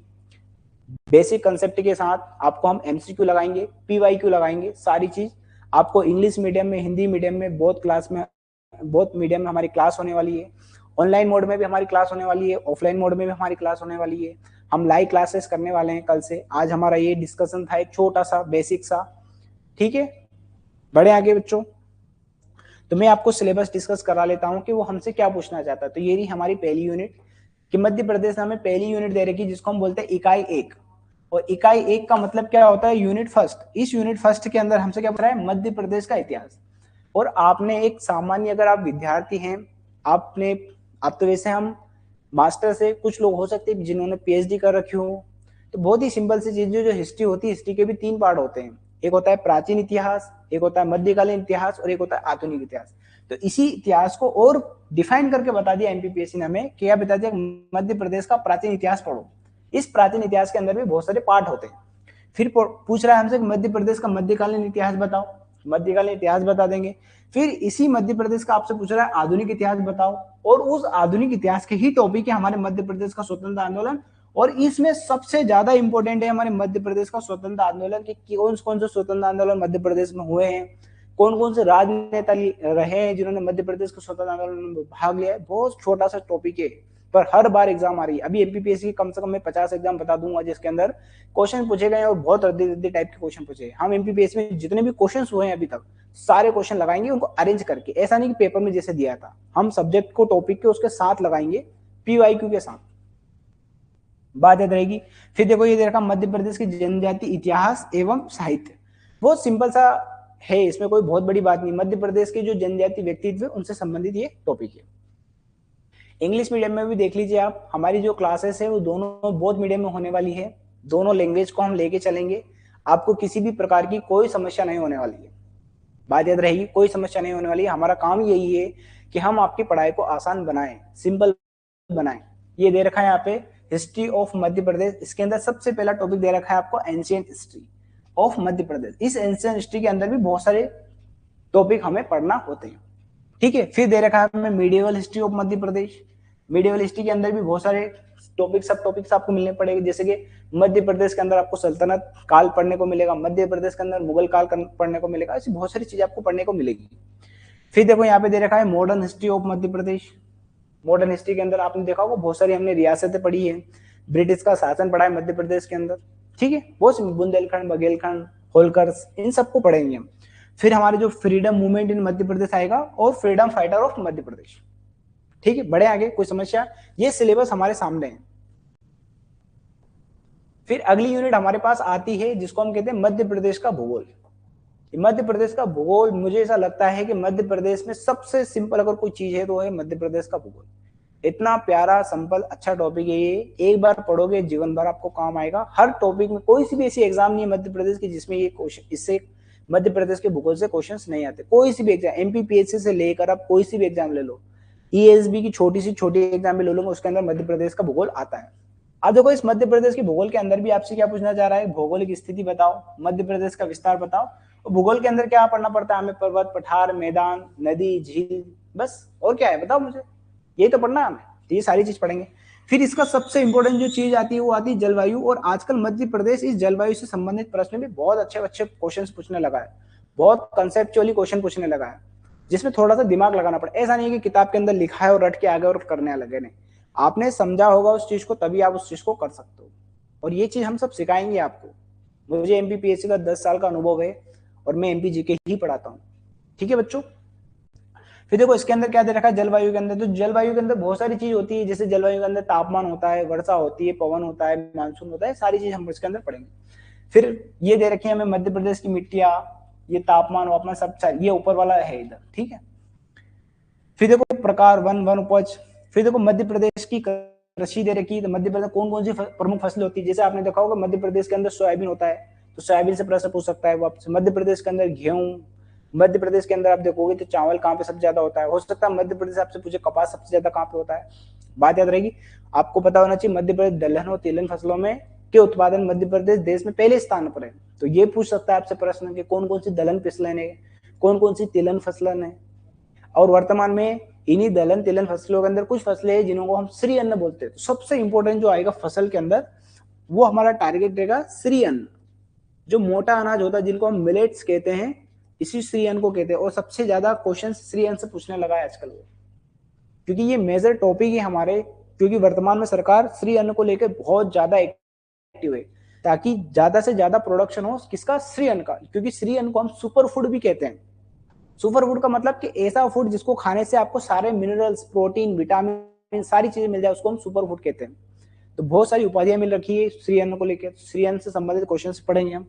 बेसिक कंसेप्ट के साथ आपको हम एमसीक्यू लगाएंगे, पीवाईक्यू लगाएंगे, सारी चीज आपको इंग्लिश मीडियम में, हिंदी मीडियम में, बहुत मीडियम में हमारी क्लास होने वाली है। ऑनलाइन मोड में भी हमारी क्लास होने वाली है, ऑफलाइन मोड में भी हमारी क्लास होने वाली है। हम लाइव क्लासेस करने वाले हैं कल से। आज हमारा ये डिस्कशन था एक छोटा सा बेसिक सा, ठीक है। बढ़े आगे बच्चों, तो मैं आपको सिलेबस डिस्कस करा लेता हूं कि वो हमसे क्या पूछना चाहता है। तो ये रही हमारी पहली यूनिट कि मध्य प्रदेश हमें पहली यूनिट दे रखी जिसको हम बोलते हैं इकाई 1। और इकाई 1 का मतलब क्या होता है? Unit first. इस यूनिट फर्स्ट के अंदर हमसे क्या पूछ रहा है? मध्य प्रदेश का इतिहास। और आपने एक सामान्य, अगर आप विद्यार्थी हैं, आप तो वैसे हम मास्टर से, कुछ लोग हो सकते हैं जिन्होंने पीएचडी कर रखी हो, तो बहुत ही सिंपल सी चीज जो हिस्ट्री होती है, हिस्ट्री के भी 3 पार्ट होते हैं। एक होता है प्राचीन इतिहास, एक होता है मध्यकालीन इतिहास और एक होता है आधुनिक इतिहास। तो इसी इतिहास को और डिफाइन करके बता दिया एमपीपीएससी ने हमें, क्या बता दिया? मध्य प्रदेश का प्राचीन इतिहास पढ़ो। इस प्राचीन इतिहास के अंदर भी बहुत सारे पार्ट होते हैं। फिर पूछ रहा है हमसे मध्य प्रदेश का मध्यकालीन इतिहास बताओ, मध्यकालीन इतिहास बता देंगे। फिर इसी मध्य प्रदेश का आपसे पूछ रहा है आधुनिक इतिहास बताओ, और उस आधुनिक इतिहास के ही टॉपिक है हमारे मध्य प्रदेश का स्वतंत्रता आंदोलन। और इसमें सबसे ज्यादा इंपॉर्टेंट है हमारे मध्य प्रदेश का स्वतंत्रता आंदोलन कि कौन से स्वतंत्रता आंदोलन मध्य प्रदेश में हुए हैं, कौन कौन से राजनेता रहे हैं जिन्होंने मध्य प्रदेश के स्वतंत्रता आंदोलन में भाग लिया है। बहुत छोटा सा टॉपिक है, पर हर बार एग्जाम आ रही है। अभी एमपीपीएससी कम से कम मैं 50 एग्जाम बता दूंगा जिसके अंदर क्वेश्चन पूछे गए और बहुत रद्दी टाइप के क्वेश्चन पूछे। हम एमपीपीएससी में जितने भी क्वेश्चन हुए हैं अभी तक सारे क्वेश्चन लगाएंगे, उनको अरेंज करके। ऐसा नहीं कि पेपर में जैसे दिया था, हम सब्जेक्ट को टॉपिक के उसके साथ लगाएंगे, पीवाईक्यू के साथ, बात याद रहेगी। फिर देखो ये देखा मध्य प्रदेश की जनजाति इतिहास एवं साहित्य। बहुत सिंपल सा है, इसमें कोई बहुत बड़ी बात नहीं। मध्य प्रदेश के जो जनजाति व्यक्तित्व उनसे संबंधित ये टॉपिक है। इंग्लिश मीडियम में भी देख लीजिए आप, हमारी जो क्लासेस है वो दोनों बोथ मीडियम में होने वाली है। दोनों लैंग्वेज को हम लेके चलेंगे, आपको किसी भी प्रकार की कोई समस्या नहीं होने वाली है। बात याद रहेगी, कोई समस्या नहीं होने वाली है। हमारा काम यही है कि हम आपकी पढ़ाई को आसान बनाएं, सिंपल बनाएं। ये दे रखा है यहाँ पे हिस्ट्री ऑफ मध्य प्रदेश। इसके अंदर सबसे पहला टॉपिक दे रखा है आपको एंशिएंट हिस्ट्री ऑफ मध्य प्रदेश। इस एंशिएंट हिस्ट्री के अंदर भी बहुत सारे टॉपिक हमें पढ़ना होते हैं, ठीक है। फिर दे रखा है हमें medieval history of Madhya Pradesh. Medieval history के अंदर भी बहुत सारे सब टॉपिक्स आपको मिलने पड़ेंगे, जैसे कि मध्य प्रदेश के अंदर आपको सल्तनत काल पढ़ने को मिलेगा, मध्य प्रदेश के अंदर मुगल काल पढ़ने को मिलेगा। ऐसी बहुत सारी चीजें आपको पढ़ने को मिलेगी। फिर देखो यहाँ पे दे रखा है modern history of Madhya Pradesh. Modern history के अंदर आपने देखा होगा बहुत सारी हमने रियासतें पढ़ी है, ब्रिटिश का शासन पढ़ा है मध्य प्रदेश के अंदर, ठीक है। बहुत बुंदेलखंड, बघेलखंड, होलकर्स, इन सबको पढ़ेंगे हम। फिर हमारे जो फ्रीडम मूवमेंट इन मध्य प्रदेश आएगा और फ्रीडम फाइटर ऑफ मध्य प्रदेश, ठीक है। बड़े आगे कोई समस्या? ये सिलेबस हमारे सामने है। फिर अगली यूनिट हमारे पास आती है जिसको हम कहते हैं मध्य प्रदेश का भूगोल। मध्य प्रदेश का भूगोल, मुझे ऐसा लगता है कि मध्य प्रदेश में सबसे सिंपल अगर कोई चीज है तो है मध्य प्रदेश का भूगोल। इतना प्यारा, सिंपल, अच्छा टॉपिक है ये। एक बार पढ़ोगे जीवन भर आपको काम आएगा। हर टॉपिक में कोई सी भी ऐसी एग्जाम नहीं है मध्य प्रदेश की जिसमें ये क्वेश्चन, इससे मध्य प्रदेश के भूगोल से क्वेश्चंस नहीं आते। कोई सी भी एग्जाम, एमपीपीएससी से लेकर आप कोई सी भी एग्जाम ले लो, ईएसबी की छोटी एग्जाम भी ले लोगे, उसके अंदर मध्य प्रदेश का भूगोल आता है। अब देखो इस मध्य प्रदेश के भूगोल के अंदर भी आपसे क्या पूछना चाह रहा है? भौगोलिक स्थिति बताओ, मध्य प्रदेश का विस्तार बताओ। और भूगोल के अंदर क्या पढ़ना पड़ता है हमें? पर्वत, पठार, मैदान, नदी, झील, बस। और क्या है बताओ मुझे? यही तो पढ़ना है हमें, तो ये सारी चीज पढ़ेंगे। फिर इसका सबसे इंपॉर्टेंट जो चीज आती है वो आती है जलवायु। और आजकल मध्य प्रदेश इस जलवायु से संबंधित प्रश्न भी बहुत अच्छे अच्छे क्वेश्चन पूछने लगा है, बहुत कंसेप्चुअली क्वेश्चन पूछने लगा है, जिसमें थोड़ा सा दिमाग लगाना पड़े। ऐसा नहीं है कि किताब के अंदर लिखा है और रट के आगे और करने लगे, नहीं। आपने समझा होगा उस चीज को तभी आप उस चीज को कर सकते हो, और ये चीज हम सब सिखाएंगे आपको। मुझे एमपीपीएससी का 10 साल का अनुभव है और मैं एमपीजीके ही पढ़ाता हूँ, ठीक है बच्चों। फिर देखो इसके अंदर क्या दे रखा है जलवायु के अंदर। तो जलवायु के अंदर बहुत सारी चीज होती है, जैसे जलवायु के अंदर तापमान होता है, वर्षा होती है, पवन होता है, मानसून होता है, सारी चीज हम इसके अंदर पढ़ेंगे। फिर ये दे रखी है हमें मध्य प्रदेश की मिट्टियां, ये तापमान वापमान सब, ये ऊपर वाला है इधर, ठीक है। फिर देखो प्रकार वन, वन उपज। फिर देखो मध्य प्रदेश की कृषि दे रखी है, तो मध्य प्रदेश कौन कौन सी प्रमुख फसलें होती है, जैसे आपने देखा होगा मध्य प्रदेश के अंदर सोयाबीन होता है, तो सोयाबीन से प्रश्न पूछ सकता है वो आपसे। मध्य प्रदेश के अंदर गेहूं, मध्य प्रदेश के अंदर आप देखोगे तो चावल कहाँ पे सबसे ज्यादा होता है, हो सकता है मध्य प्रदेश आपसे पूछे कपास सबसे ज्यादा कहाँ पे होता है। बात याद रहेगी, आपको पता होना चाहिए मध्य प्रदेश दलहन और तिलहन फसलों में के उत्पादन मध्य प्रदेश देश में पहले स्थान पर है। तो ये पूछ सकता है आपसे प्रश्न कि कौन कौन सी दलहन फसलें है, कौन कौन सी तिलहन फसलें है। और वर्तमान में इन्हीं दलहन तिलहन फसलों के अंदर कुछ फसलें हैं जिनको हम श्री अन्न बोलते हैं। तो सबसे इंपॉर्टेंट जो आएगा फसल के अंदर वो हमारा टारगेट रहेगा श्री अन्न, जो मोटा अनाज होता है जिनको हम मिलेट्स कहते हैं, इसी श्री अन्न को कहते हैं। और सबसे ज्यादा क्वेश्चन श्री अन्न से पूछने लगा है आजकल वो, क्योंकि ये मेजर टॉपिक है हमारे, क्योंकि वर्तमान में सरकार श्री अन्न को लेकर बहुत ज्यादा एक्टिव है, ताकि ज्यादा से ज्यादा प्रोडक्शन हो किसका, श्री अन्न का। क्योंकि श्री अन्न को हम सुपर फूड भी कहते हैं। सुपर फूड का मतलब कि ऐसा फूड जिसको खाने से आपको सारे मिनरल्स, प्रोटीन, विटामिन, सारी चीजें मिल जाए, उसको हम सुपर फूड कहते हैं। तो बहुत सारी उपाधियां मिल रखी है श्री अन्न को लेकर। श्री अन्न से संबंधित क्वेश्चन पढ़ेंगे हम।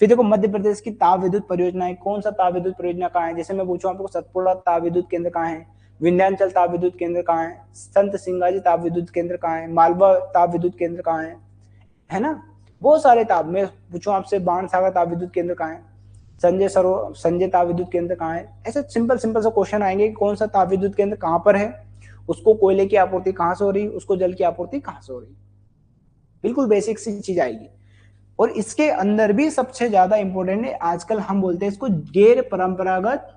फिर देखो मध्य प्रदेश की ताप विद्युत परियोजना है, कौन सा ताप विद्युत परियोजना कहाँ है, जैसे मैं पूछूं आपको सतपुड़ा ताप विद्युत केंद्र कहाँ है, विंध्याचल ताप विद्युत केंद्र कहाँ है, संत सिंगाजी ताप विद्युत केंद्र कहाँ है, मालवा ताप विद्युत केंद्र कहाँ है ना। बहुत सारे ताप, मैं पूछूं आपसे बाणसागर ताप विद्युत केंद्र कहाँ है, संजय ताप विद्युत केंद्र कहाँ है। ऐसे सिंपल सिंपल से क्वेश्चन आएंगे कि कौन सा ताप विद्युत केंद्र कहाँ पर है, उसको कोयले की आपूर्ति कहाँ से हो रही, उसको जल की आपूर्ति कहाँ से हो रही, बिल्कुल बेसिक सी चीज आएगी। और इसके अंदर भी सबसे ज्यादा इंपॉर्टेंट है, आजकल हम बोलते हैं इसको गैर परंपरागत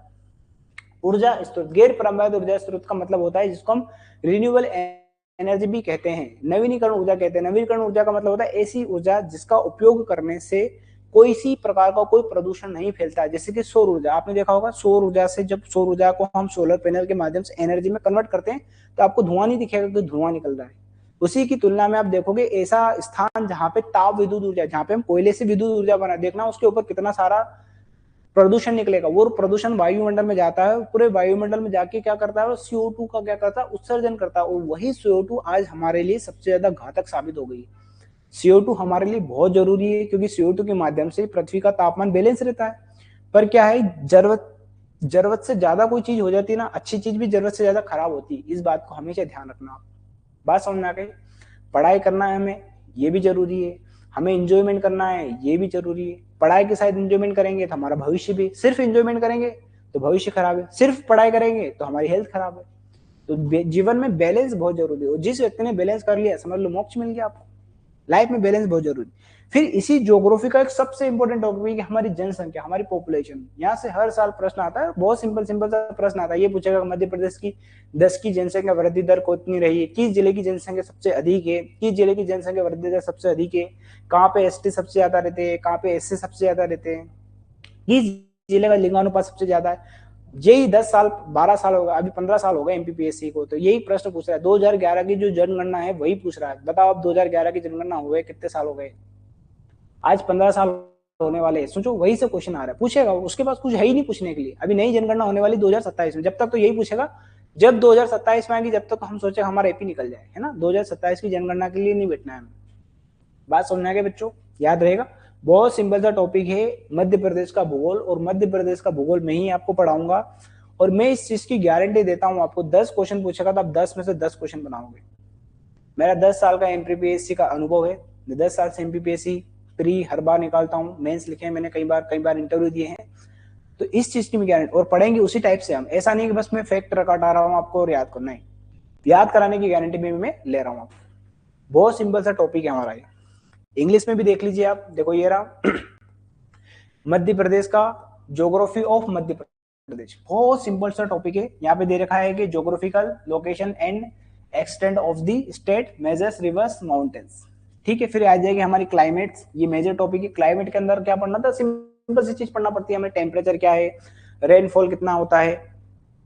ऊर्जा स्रोत। गैर परंपरागत ऊर्जा स्रोत का मतलब होता है जिसको हम रिन्यूएबल एनर्जी भी कहते हैं, नवीनीकरण ऊर्जा कहते हैं। नवीनीकरण ऊर्जा का मतलब होता है ऐसी ऊर्जा जिसका उपयोग करने से कोई सी प्रकार का कोई प्रदूषण नहीं फैलता, जैसे कि सौर ऊर्जा। आपने देखा होगा सौर ऊर्जा से, जब सौर ऊर्जा को हम सोलर पैनल के माध्यम से एनर्जी में कन्वर्ट करते हैं तो आपको धुआं नहीं दिखेगा कि धुआं निकल रहा है। उसी की तुलना में आप देखोगे ऐसा स्थान जहां पे ताप विद्युत ऊर्जा, जहां पे हम कोयले से विद्युत ऊर्जा बना, देखना उसके ऊपर कितना सारा प्रदूषण निकलेगा। वो प्रदूषण वायुमंडल में जाता है, पूरे वायुमंडल में जाके क्या करता है, CO2 का क्या करता है, उत्सर्जन करता है। और वही CO2 आज हमारे लिए सबसे ज्यादा घातक साबित हो गई। CO2 हमारे लिए बहुत जरूरी है, क्योंकि CO2 के माध्यम से पृथ्वी का तापमान बैलेंस रहता है। पर क्या है, जरूरत से ज्यादा कोई चीज हो जाती है ना, अच्छी चीज भी जरूरत से ज्यादा खराब होती है। इस बात को हमेशा ध्यान रखना। आप बात समझ में आ गई। पढ़ाई करना है हमें, ये भी जरूरी है। हमें इंजॉयमेंट करना है, ये भी जरूरी है। पढ़ाई के साथ इंजॉयमेंट करेंगे तो हमारा भविष्य भी, सिर्फ इंजॉयमेंट करेंगे तो भविष्य खराब है, सिर्फ पढ़ाई करेंगे तो हमारी हेल्थ खराब है। तो जीवन में बैलेंस बहुत जरूरी है। और जिस व्यक्ति ने बैलेंस कर लिया, समझ लो मोक्ष मिल गया आपको। लाइफ में बैलेंस बहुत जरूरी। फिर इसी ज्योग्राफी का एक सबसे इंपॉर्टेंट टॉपिक है हमारी जनसंख्या, हमारी पॉपुलेशन। यहाँ से हर साल प्रश्न आता है, बहुत सिंपल सिंपल सा प्रश्न आता है। ये पूछेगा मध्य प्रदेश की 10 की जनसंख्या वृद्धि दर कितनी रही है, किस जिले की जनसंख्या सबसे अधिक है, किस जिले की जनसंख्या वृद्धि दर सबसे अधिक है, कहाँ पे ST सबसे ज्यादा रहते हैं, कहाँ पे SC सबसे ज्यादा रहते हैं, किस जिले का लिंगानुपात सबसे ज्यादा है। यही 10 साल 12 साल होगा, अभी 15 साल हो गए MPPSC को, तो यही प्रश्न पूछ रहा है। 2011 की जो जनगणना है वही पूछ रहा है। बताओ अब 2011 की जनगणना हुए कितने साल हो गए, आज 15 साल होने वाले। सोचो वही से क्वेश्चन आ रहा है, पूछेगा। उसके पास कुछ है ही नहीं पूछने के लिए। अभी नई जनगणना होने वाली 2027 में, जब तक तो यही पूछेगा। जब 2027 में आएगी जब तक हम सोचे हमारा AP निकल जाए, है ना। 2027 की जनगणना के लिए नहीं बैठना है। बात समझ आ गई बच्चों, याद रहेगा। बहुत सिंपल सा टॉपिक है मध्य प्रदेश का भूगोल, और मध्य प्रदेश का भूगोल मैं ही आपको पढ़ाऊंगा। और मैं इस चीज की गारंटी देता हूं आपको, 10 क्वेश्चन पूछेगा तो आप 10 में से 10 क्वेश्चन बनाओगे। मेरा 10 साल का MPPSC का अनुभव है। मैं 10 साल से MPPSC प्री हर बार निकालता हूँ, मेंस लिखे हैं मैंने कई बार इंटरव्यू दिए हैं। तो इस चीज की भी गारंटी, और पढ़ेंगे उसी टाइप से हम। ऐसा नहीं कि बस मैं फैक्ट रटा रहा हूँ आपको और याद करना है, याद कराने की गारंटी मैं ले रहा हूँ आपको। बहुत सिंपल सा टॉपिक है हमारा ये। इंग्लिश में भी देख लीजिए आप, देखो ये रहा मध्य प्रदेश का ज्योग्राफी ऑफ मध्य प्रदेश। बहुत सिंपल सा टॉपिक है। यहाँ पे दे रखा है कि geographical location and extent of the state, measures, reverse, mountains. ठीक है। फिर आ जाएगी हमारी क्लाइमेट, ये मेजर टॉपिक है। क्लाइमेट के अंदर क्या पढ़ना था, सिंपल सी चीज पढ़ना पड़ती है हमें। टेम्परेचर क्या है, रेनफॉल कितना होता है,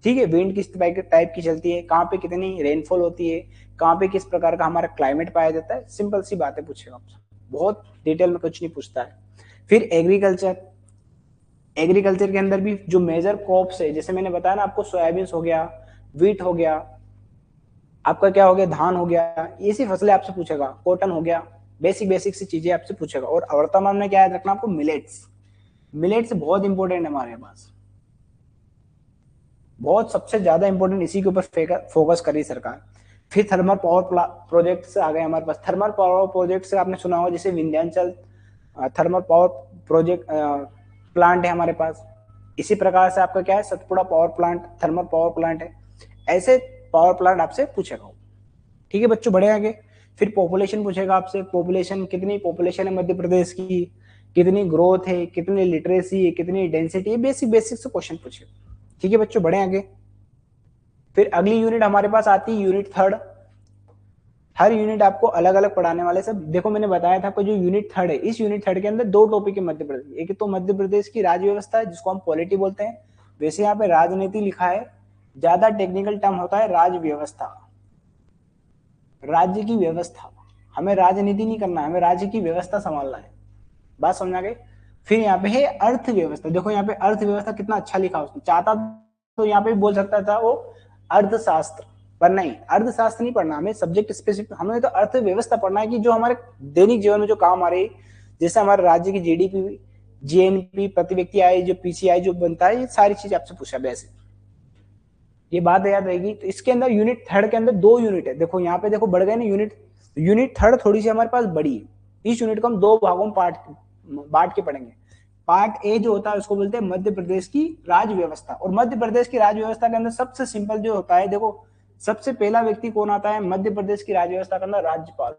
ठीक है, विंड किस टाइप की चलती है, कहाँ पे कितनी रेनफॉल होती है, कहाँ पे किस प्रकार का हमारा क्लाइमेट पाया जाता है। सिंपल सी बातें पूछेगा आपसे, बहुत डिटेल में कुछ नहीं पूछता है। फिर एग्रीकल्चर, एग्रीकल्चर के अंदर भी जो मेजर क्रॉप्स है, जैसे मैंने बताया ना आपको, सोयाबीन हो गया, वीट हो गया, आपका क्या हो गया, धान हो गया, ऐसी फसलें आपसे पूछेगा। कॉटन हो गया, बेसिक सी चीजें आपसे पूछेगा। और वर्तमान में क्या याद रखना आपको, मिलेट्स। मिलेट्स बहुत इंपॉर्टेंट है हमारे पास, बहुत सबसे ज्यादा इंपॉर्टेंट, इसी के ऊपर फोकस करी सरकार। फिर थर्मल पावर प्रोजेक्ट से आ गए हमारे पास। थर्मल पावर प्रोजेक्ट से आपने सुना होगा, जैसे Vindhyachal thermal power project plant है हमारे पास। इसी प्रकार से आपका क्या है, Satpura power plant thermal power plant है। ऐसे पावर प्लांट आपसे पूछेगा। ठीक है बच्चों, बढ़े आगे। फिर पॉपुलेशन पूछेगा आपसे, पॉपुलेशन कितनी पॉपुलेशन है मध्य प्रदेश की, कितनी ग्रोथ है, कितनी लिटरेसी है, कितनी डेंसिटी है, बेसिक बेसिक से क्वेश्चन पूछेगा। ठीक है बच्चों, बढ़े आगे। फिर अगली यूनिट हमारे पास आती है यूनिट थर्ड। हर यूनिट आपको अलग अलग पढ़ाने वाले सब। देखो मैंने बताया था आपको, जो यूनिट थर्ड है, इस यूनिट थर्ड के अंदर दो टॉपिक है मध्य प्रदेश। एक तो मध्य प्रदेश की राज्य व्यवस्था है, जिसको हम पॉलिटी बोलते हैं। वैसे यहाँ पे राजनीति लिखा है, ज्यादा टेक्निकल टर्म होता है राज व्यवस्था, राज्य की व्यवस्था। हमें राजनीति नहीं करना है, हमें राज्य की व्यवस्था संभालना है। बात समझ आ गई। फिर यहाँ पे है अर्थव्यवस्था। देखो यहाँ पे अर्थव्यवस्था कितना अच्छा लिखा उसने, चाहता तो यहाँ पे भी बोल सकता था वो अर्थशास्त्र, पर नहीं, अर्थशास्त्र नहीं पढ़ना हमें, सब्जेक्ट स्पेसिफिक हमें तो अर्थव्यवस्था पढ़ना है कि जो हमारे दैनिक जीवन में जो काम आ रही, जैसे हमारे राज्य की जीडीपी, जीएनपी, प्रति व्यक्ति आय, जो पीसीआई जो बनता है, ये सारी चीज आपसे पूछा वैसे, ये बात याद रहेगी। तो इसके अंदर यूनिट थर्ड के अंदर दो यूनिट है। देखो यहाँ पे देखो बढ़ गए ना यूनिट, यूनिट थर्ड थोड़ी सी हमारे पास बड़ी है। इस यूनिट को हम दो भागों में बांट के पढ़ेंगे। पार्ट ए जो होता है उसको बोलते हैं मध्य प्रदेश की राज्य व्यवस्था। और मध्य प्रदेश की राज्य व्यवस्था के अंदर सबसे सिंपल जो होता है, देखो सबसे पहला व्यक्ति कौन आता है मध्य प्रदेश की राज्य व्यवस्था के अंदर, राज्यपाल।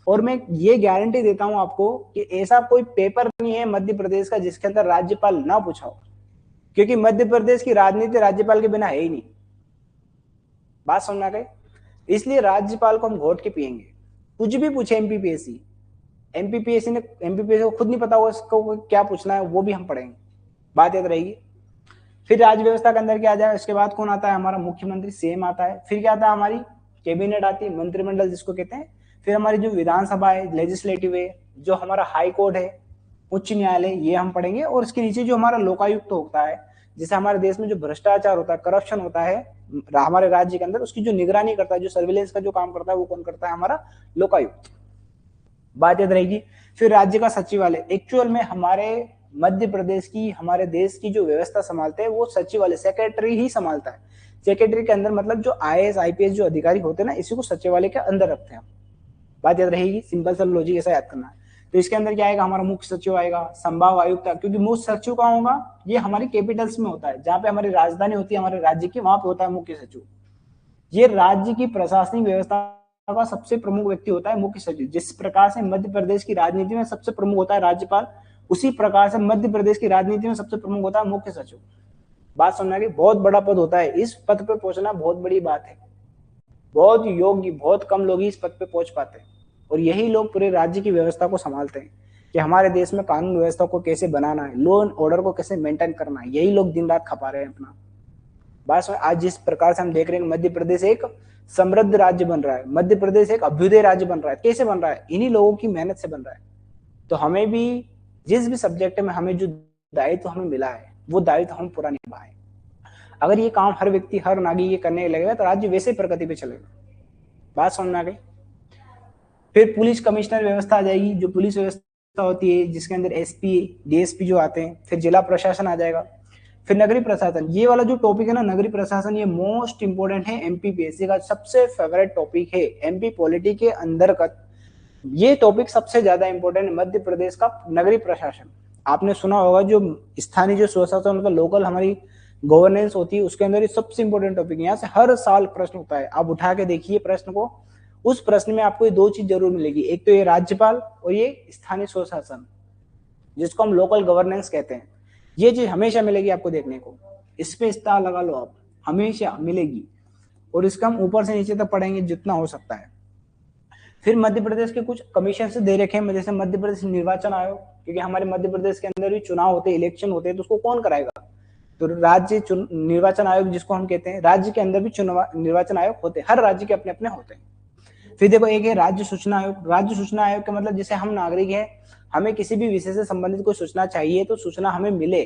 और मैं ये गारंटी देता हूं आपको कि ऐसा कोई पेपर नहीं है मध्य प्रदेश का जिसके अंदर राज्यपाल ना पूछा हो, क्योंकि मध्य प्रदेश की राजनीति राज्यपाल के बिना है ही नहीं। बात समझ गई। इसलिए राज्यपाल को हम घोट के पिएंगे, कुछ भी पूछे एमपीपीएससी। एमपीपीएससी को खुद नहीं पता होगा इसको क्या पूछना है, वो भी हम पढ़ेंगे, बात याद रहेगी। फिर राज्य व्यवस्था के अंदर क्या आ जाएगा, उसके बाद कौन आता है हमारा मुख्यमंत्री, सीएम आता है। फिर क्या आता है हमारी कैबिनेट आती है, मंत्रिमंडल जिसको कहते हैं। फिर हमारी जो विधानसभा है, लेजिस्लेटिव है, जो हमारा हाई कोर्ट है, उच्च न्यायालय, ये हम पढ़ेंगे। और इसके नीचे जो हमारा लोकायुक्त होता है, जैसे हमारे देश में जो भ्रष्टाचार होता है, करप्शन होता है हमारे राज्य के अंदर, उसकी जो निगरानी करता है, जो सर्विलेंस का जो काम करता है, वो कौन करता है, हमारा लोकायुक्त। बात याद रहेगी। फिर राज्य का सचिवालय, एक्चुअल में हमारे मध्य प्रदेश की, हमारे देश की जो व्यवस्था संभालते हैं वो सचिवालय, सेक्रेटरी ही संभालता है। सेक्रेटरी के अंदर मतलब जो आईएएस आईपीएस जो अधिकारी होते हैं ना, इसी को सचिवालय के अंदर रखते हैं। बात याद रहेगी, सिंपल सा लॉजिक ऐसा याद करना है। तो इसके अंदर क्या आएगा, हमारा मुख्य सचिव आएगा, संभाग आयुक्त, क्योंकि मुख्य सचिव कहाँ होगा, ये हमारी कैपिटल्स में होता है, जहां पे हमारी राजधानी होती है हमारे राज्य की, वहां पे होता है मुख्य सचिव। ये राज्य की प्रशासनिक व्यवस्था का सबसे प्रमुख व्यक्ति होता है मुख्य सचिव। जिस प्रकार से मध्य प्रदेश की राजनीति में सबसे प्रमुख होता है राज्यपाल, उसी प्रकार से मध्य प्रदेश की राजनीति में सबसे प्रमुख होता है मुख्य सचिव। बात समझना कि बहुत बड़ा पद होता है, इस पद पे पहुंचना बहुत बड़ी बात है। बहुत योग्य, बहुत कम लोग ही इस पद पे पहुंच पाते हैं, और यही लोग पूरे राज्य की व्यवस्था को संभालते हैं कि हमारे देश में कानून व्यवस्था को कैसे बनाना है, लॉ एंड ऑर्डर को कैसे मेंटेन करना है। यही लोग दिन रात खपा रहे हैं अपना। बस आज जिस प्रकार से हम देख रहे हैं मध्य प्रदेश एक समृद्ध राज्य बन रहा है, मध्य प्रदेश एक अभ्युदय राज्य बन रहा है, कैसे बन रहा है, इन्हीं लोगों की मेहनत से बन रहा है। तो हमें भी जिस भी सब्जेक्ट में हमें जो दायित्व हमें मिला है, वो दायित्व हम पूरा निभाएं। अगर ये काम हर व्यक्ति, हर नागरिक ये करने लगेगा तो राज्य वैसे प्रगति पे चलेगा। बात समझ में आ गई। फिर पुलिस कमिश्नर व्यवस्था आ जाएगी, जो पुलिस व्यवस्था होती है, जिसके अंदर एसपी डीएसपी जो आते हैं। फिर जिला प्रशासन आ जाएगा। फिर नगरीय प्रशासन, ये वाला जो टॉपिक है ना नगरीय प्रशासन, ये मोस्ट इंपोर्टेंट है, एमपीपीएससी का सबसे फेवरेट टॉपिक है एमपी पॉलिटी के अंतर्गत। ये टॉपिक सबसे ज्यादा इंपॉर्टेंट है मध्य प्रदेश का नगरीय प्रशासन। आपने सुना होगा जो स्थानीय जो स्वशासन मतलब लोकल हमारी गवर्नेंस होती है, उसके अंदर ये सबसे इंपॉर्टेंट टॉपिक है। यहाँ से हर साल प्रश्न होता है, आप उठा के देखिए प्रश्न को, उस प्रश्न में आपको ये दो चीज जरूर मिलेगी, एक तो ये राज्यपाल और ये स्थानीय स्वशासन, जिसको हम लोकल गवर्नेंस कहते हैं। ये चीज हमेशा मिलेगी आपको देखने को, इस पे स्टार लगा लो आप, हमेशा मिलेगी। और इसका हम ऊपर से नीचे तक पढ़ेंगे जितना हो सकता है। फिर मध्य प्रदेश के कुछ कमीशन से दे रखे हैं, जैसे मध्य प्रदेश निर्वाचन आयोग, क्योंकि हमारे मध्य प्रदेश के अंदर भी चुनाव होते हैं, इलेक्शन होते हैं, तो उसको कौन कराएगा, तो राज्य निर्वाचन आयोग जिसको हम कहते हैं। राज्य के अंदर भी निर्वाचन आयोग होते हैं, हर राज्य के अपने अपने होते हैं। फिर देखो एक है राज्य सूचना आयोग। राज्य सूचना आयोग का मतलब जैसे हम नागरिक हैं, हमें किसी भी विषय से संबंधित कोई सूचना चाहिए तो सूचना हमें मिले,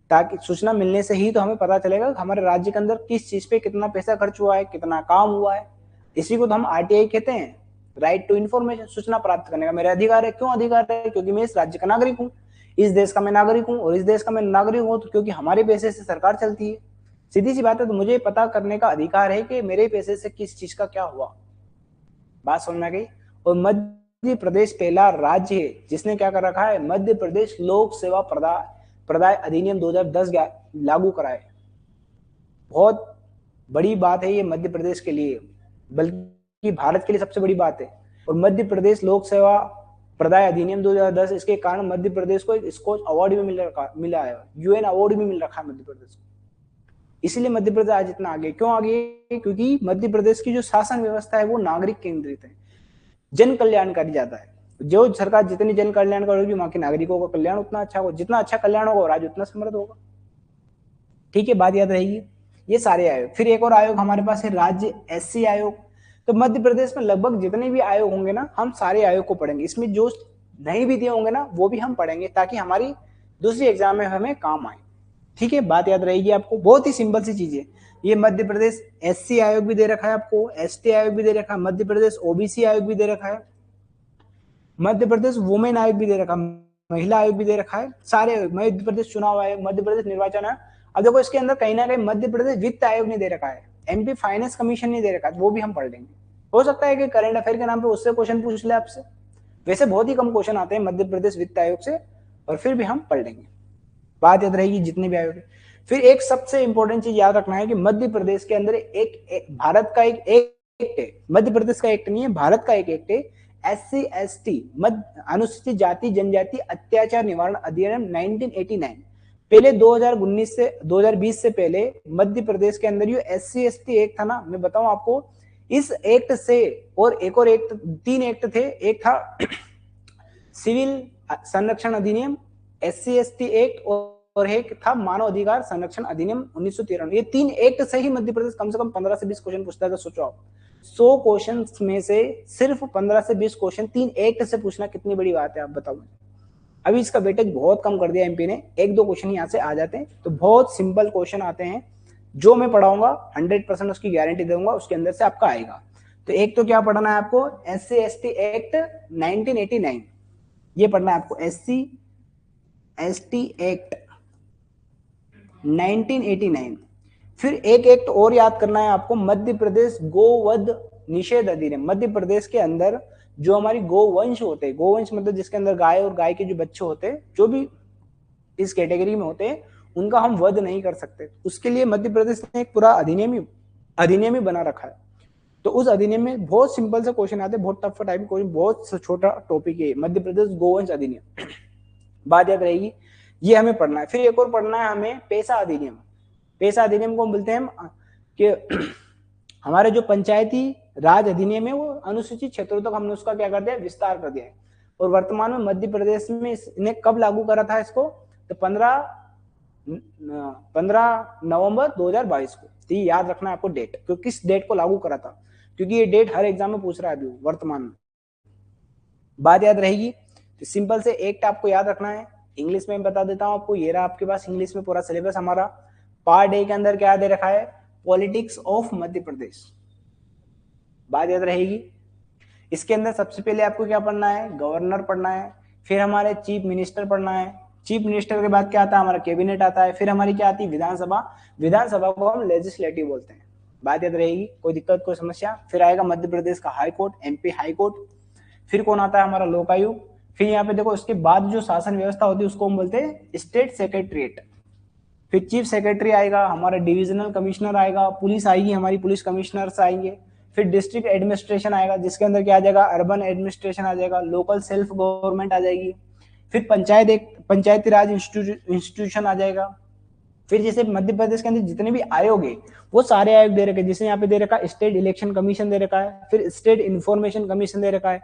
ताकि सूचना मिलने से ही तो हमें पता चलेगा कि हमारे राज्य के अंदर किस चीज पे कितना पैसा खर्च हुआ है, कितना काम हुआ है। इसी को तो हम आरटीआई कहते हैं, राइट टू इन्फॉर्मेशन। सूचना प्राप्त करने का मेरा अधिकार है। क्यों अधिकार है, क्योंकि मैं इस राज्य का नागरिक हूँ, इस देश का मैं नागरिक हूँ, और इस देश का मैं नागरिक हूँ तो क्योंकि हमारे पैसे से सरकार चलती है। सीधी सी बात है, तो मुझे पता करने का अधिकार है कि मेरे पैसे से किस चीज का क्या हुआ। बात समझ में आ गई। और मध्य प्रदेश पहला राज्य है जिसने क्या कर रखा है, मध्य प्रदेश लोक सेवा प्रदाय अधिनियम 2010 लागू कराए। बहुत बड़ी बात है ये मध्य प्रदेश के लिए, बल्कि भारत के लिए सबसे बड़ी बात है। और मध्य प्रदेश लोक सेवा प्रदाय अधिनियम 2010, इसके कारण मध्य प्रदेश को एक स्कॉच अवार्ड भी मिला है, यूएन अवार्ड भी मिल रखा है मध्य प्रदेश को। इसीलिए मध्य प्रदेश आज इतना आगे क्यों आगे, क्योंकि मध्य प्रदेश की जो शासन व्यवस्था है वो नागरिक केंद्रित है, जन कल्याणकारी ज्यादा है। जो सरकार जितनी जन कल्याणकारी होगी, वहां के नागरिकों का कल्याण उतना अच्छा होगा, जितना अच्छा कल्याण होगा राज्य उतना समृद्ध होगा। ठीक है, बात याद रहेगी। ये सारे आयोग, फिर एक और आयोग हमारे पास है राज्य एससी आयोग। तो मध्य प्रदेश में लगभग जितने भी आयोग होंगे ना, हम सारे आयोग को पढ़ेंगे। इसमें जो नहीं भी दिए होंगे ना, वो भी हम पढ़ेंगे, ताकि हमारी दूसरी एग्जाम में हमें काम आए। ठीक है, बात याद रहेगी आपको। बहुत ही सिंपल सी चीज है ये। मध्य प्रदेश एससी आयोग भी दे रखा है आपको, एसटी आयोग भी दे रखा है, मध्य प्रदेश ओबीसी आयोग भी दे रखा है, मध्य प्रदेश वुमेन आयोग भी दे रखा है, महिला आयोग भी दे रखा है, सारे आयोग, मध्य प्रदेश चुनाव आयोग, मध्य प्रदेश निर्वाचन आयोग। अब देखो इसके अंदर कहीं ना कहीं मध्य प्रदेश वित्त आयोग नहीं दे रखा है, एमपी फाइनेंस कमीशन नहीं दे रखा है, वो भी हम पढ़ लेंगे। हो सकता है कि करंट अफेयर के नाम पे उससे क्वेश्चन पूछ ले आपसे। वैसे बहुत ही कम क्वेश्चन आते हैं मध्य प्रदेश वित्त आयोग से, और फिर भी हम पढ़ लेंगे। बात याद रहेगी जितने भी आयोग है। फिर एक सबसे इंपॉर्टेंट चीज याद रखना है कि मध्य प्रदेश के अंदर एक भारत का एक एक्ट है, मध्य प्रदेश का एक्ट नहीं है, भारत का एक एक्ट है, SC ST अनुसूचित जाति जनजाति अत्याचार निवारण अधिनियम 1989। पहले 2020 से पहले मध्य प्रदेश के अंदर ये SC ST एक्ट था ना, मैं बताऊं आपको, इस एक्ट से और एक और एक्ट, 3 एक्ट थे। एक था सिविल संरक्षण अधिनियम SC ST एक्ट, और एक था मानव अधिकार संरक्षण अधिनियम 1993। ये 3 एक्ट से ही मध्य प्रदेश कम से कम 15 से 20 क्वेश्चन पूछता था। सोचो आप, 100 क्वेश्चन में से सिर्फ 15 से 20 क्वेश्चन 3 एक्ट से पूछना कितनी बड़ी बात है, आप बताओ। अभी इसका वेटेज बहुत कम कर दिया एमपी ने, 1-2 क्वेश्चन यहाँ से आ जाते हैं। तो बहुत सिंपल क्वेश्चन आते हैं, जो मैं पढ़ाऊंगा 100% उसकी गारंटी दूंगा, उसके अंदर से आपका आएगा। तो एक तो क्या पढ़ना है आपको, SC ST एक्ट 1989, ये पढ़ना है आपको, SC ST एक्ट 1989। फिर एक एक्ट और याद करना है आपको, मध्य प्रदेश गोवध निषेध अधिनियम। मध्य प्रदेश के अंदर जो हमारी गोवंश होते हैं, गोवंश मतलब जिसके अंदर गाय और गाय के जो बच्चे होते हैं, जो भी इस कैटेगरी में होते हैं, उनका हम वध नहीं कर सकते। उसके लिए मध्य प्रदेश ने एक पूरा अधिनियम ही बना रखा है। तो उस अधिनियम में बहुत सिंपल से क्वेश्चन आते हैं, बहुत टफ टाइप क्वेश्चन, बहुत छोटा टॉपिक है मध्य प्रदेश गोवंश अधिनियम। बात याद रहेगी, ये हमें पढ़ना है। फिर एक और पढ़ना है हमें पेशा अधिनियम। पेशा अधिनियम को बोलते हैं कि हमारे जो पंचायती राज अधिनियम है, वो अनुसूचित क्षेत्रों तक हमने उसका क्या कर दिया, विस्तार कर दिया है। और वर्तमान में मध्य प्रदेश में इन्हें कब लागू करा था इसको, तो 15 नवंबर 2022 को। तो ये याद रखना है आपको डेट, क्योंकि किस डेट को लागू करा था, क्योंकि ये डेट हर एग्जाम में पूछ रहा है अभी वर्तमान में। बात याद रहेगी। तो सिंपल से एक्ट आपको याद रखना है। इंग्लिश में बता देता हूं आपको, ये रहा आपके पास इंग्लिश में पूरा सिलेबस हमारा। पार्ट ए के अंदर क्या दे रखा है, पॉलिटिक्स ऑफ मध्य प्रदेश। बात याद रहेगी। इसके अंदर सबसे पहले आपको क्या पढ़ना है, गवर्नर पढ़ना है, फिर हमारे चीफ मिनिस्टर पढ़ना है, चीफ मिनिस्टर के बाद क्या आता है, हमारा कैबिनेट आता है, फिर हमारी क्या आती है, विधानसभा। विधानसभा को हम लेजिस्लेटिव बोलते हैं। बात याद रहेगी, कोई दिक्कत कोई समस्या। फिर आएगा मध्य प्रदेश का high court, MP high court. फिर कौन आता है, हमारा लोकायुक्त। फिर यहाँ पे देखो, इसके बाद जो शासन व्यवस्था होती है उसको हम बोलते हैं स्टेट सेक्रेटरीट। फिर चीफ सेक्रेटरी आएगा, हमारा डिविजनल कमिश्नर आएगा, पुलिस आएगी, हमारी पुलिस कमिश्नर्स आएंगे। फिर डिस्ट्रिक्ट एडमिनिस्ट्रेशन आएगा, जिसके अंदर क्या आ जाएगा, अर्बन एडमिनिस्ट्रेशन आ जाएगा, लोकल सेल्फ गवर्नमेंट आ जाएगी। फिर पंचायती राज इंस्टीट्यूशन आ जाएगा। फिर जैसे मध्य प्रदेश के अंदर जितने भी आयोग है, वो सारे आयोग दे रखे, जैसे यहाँ पे दे रखा है स्टेट इलेक्शन कमीशन दे रखा है, फिर स्टेट इंफॉर्मेशन कमीशन दे रखा है,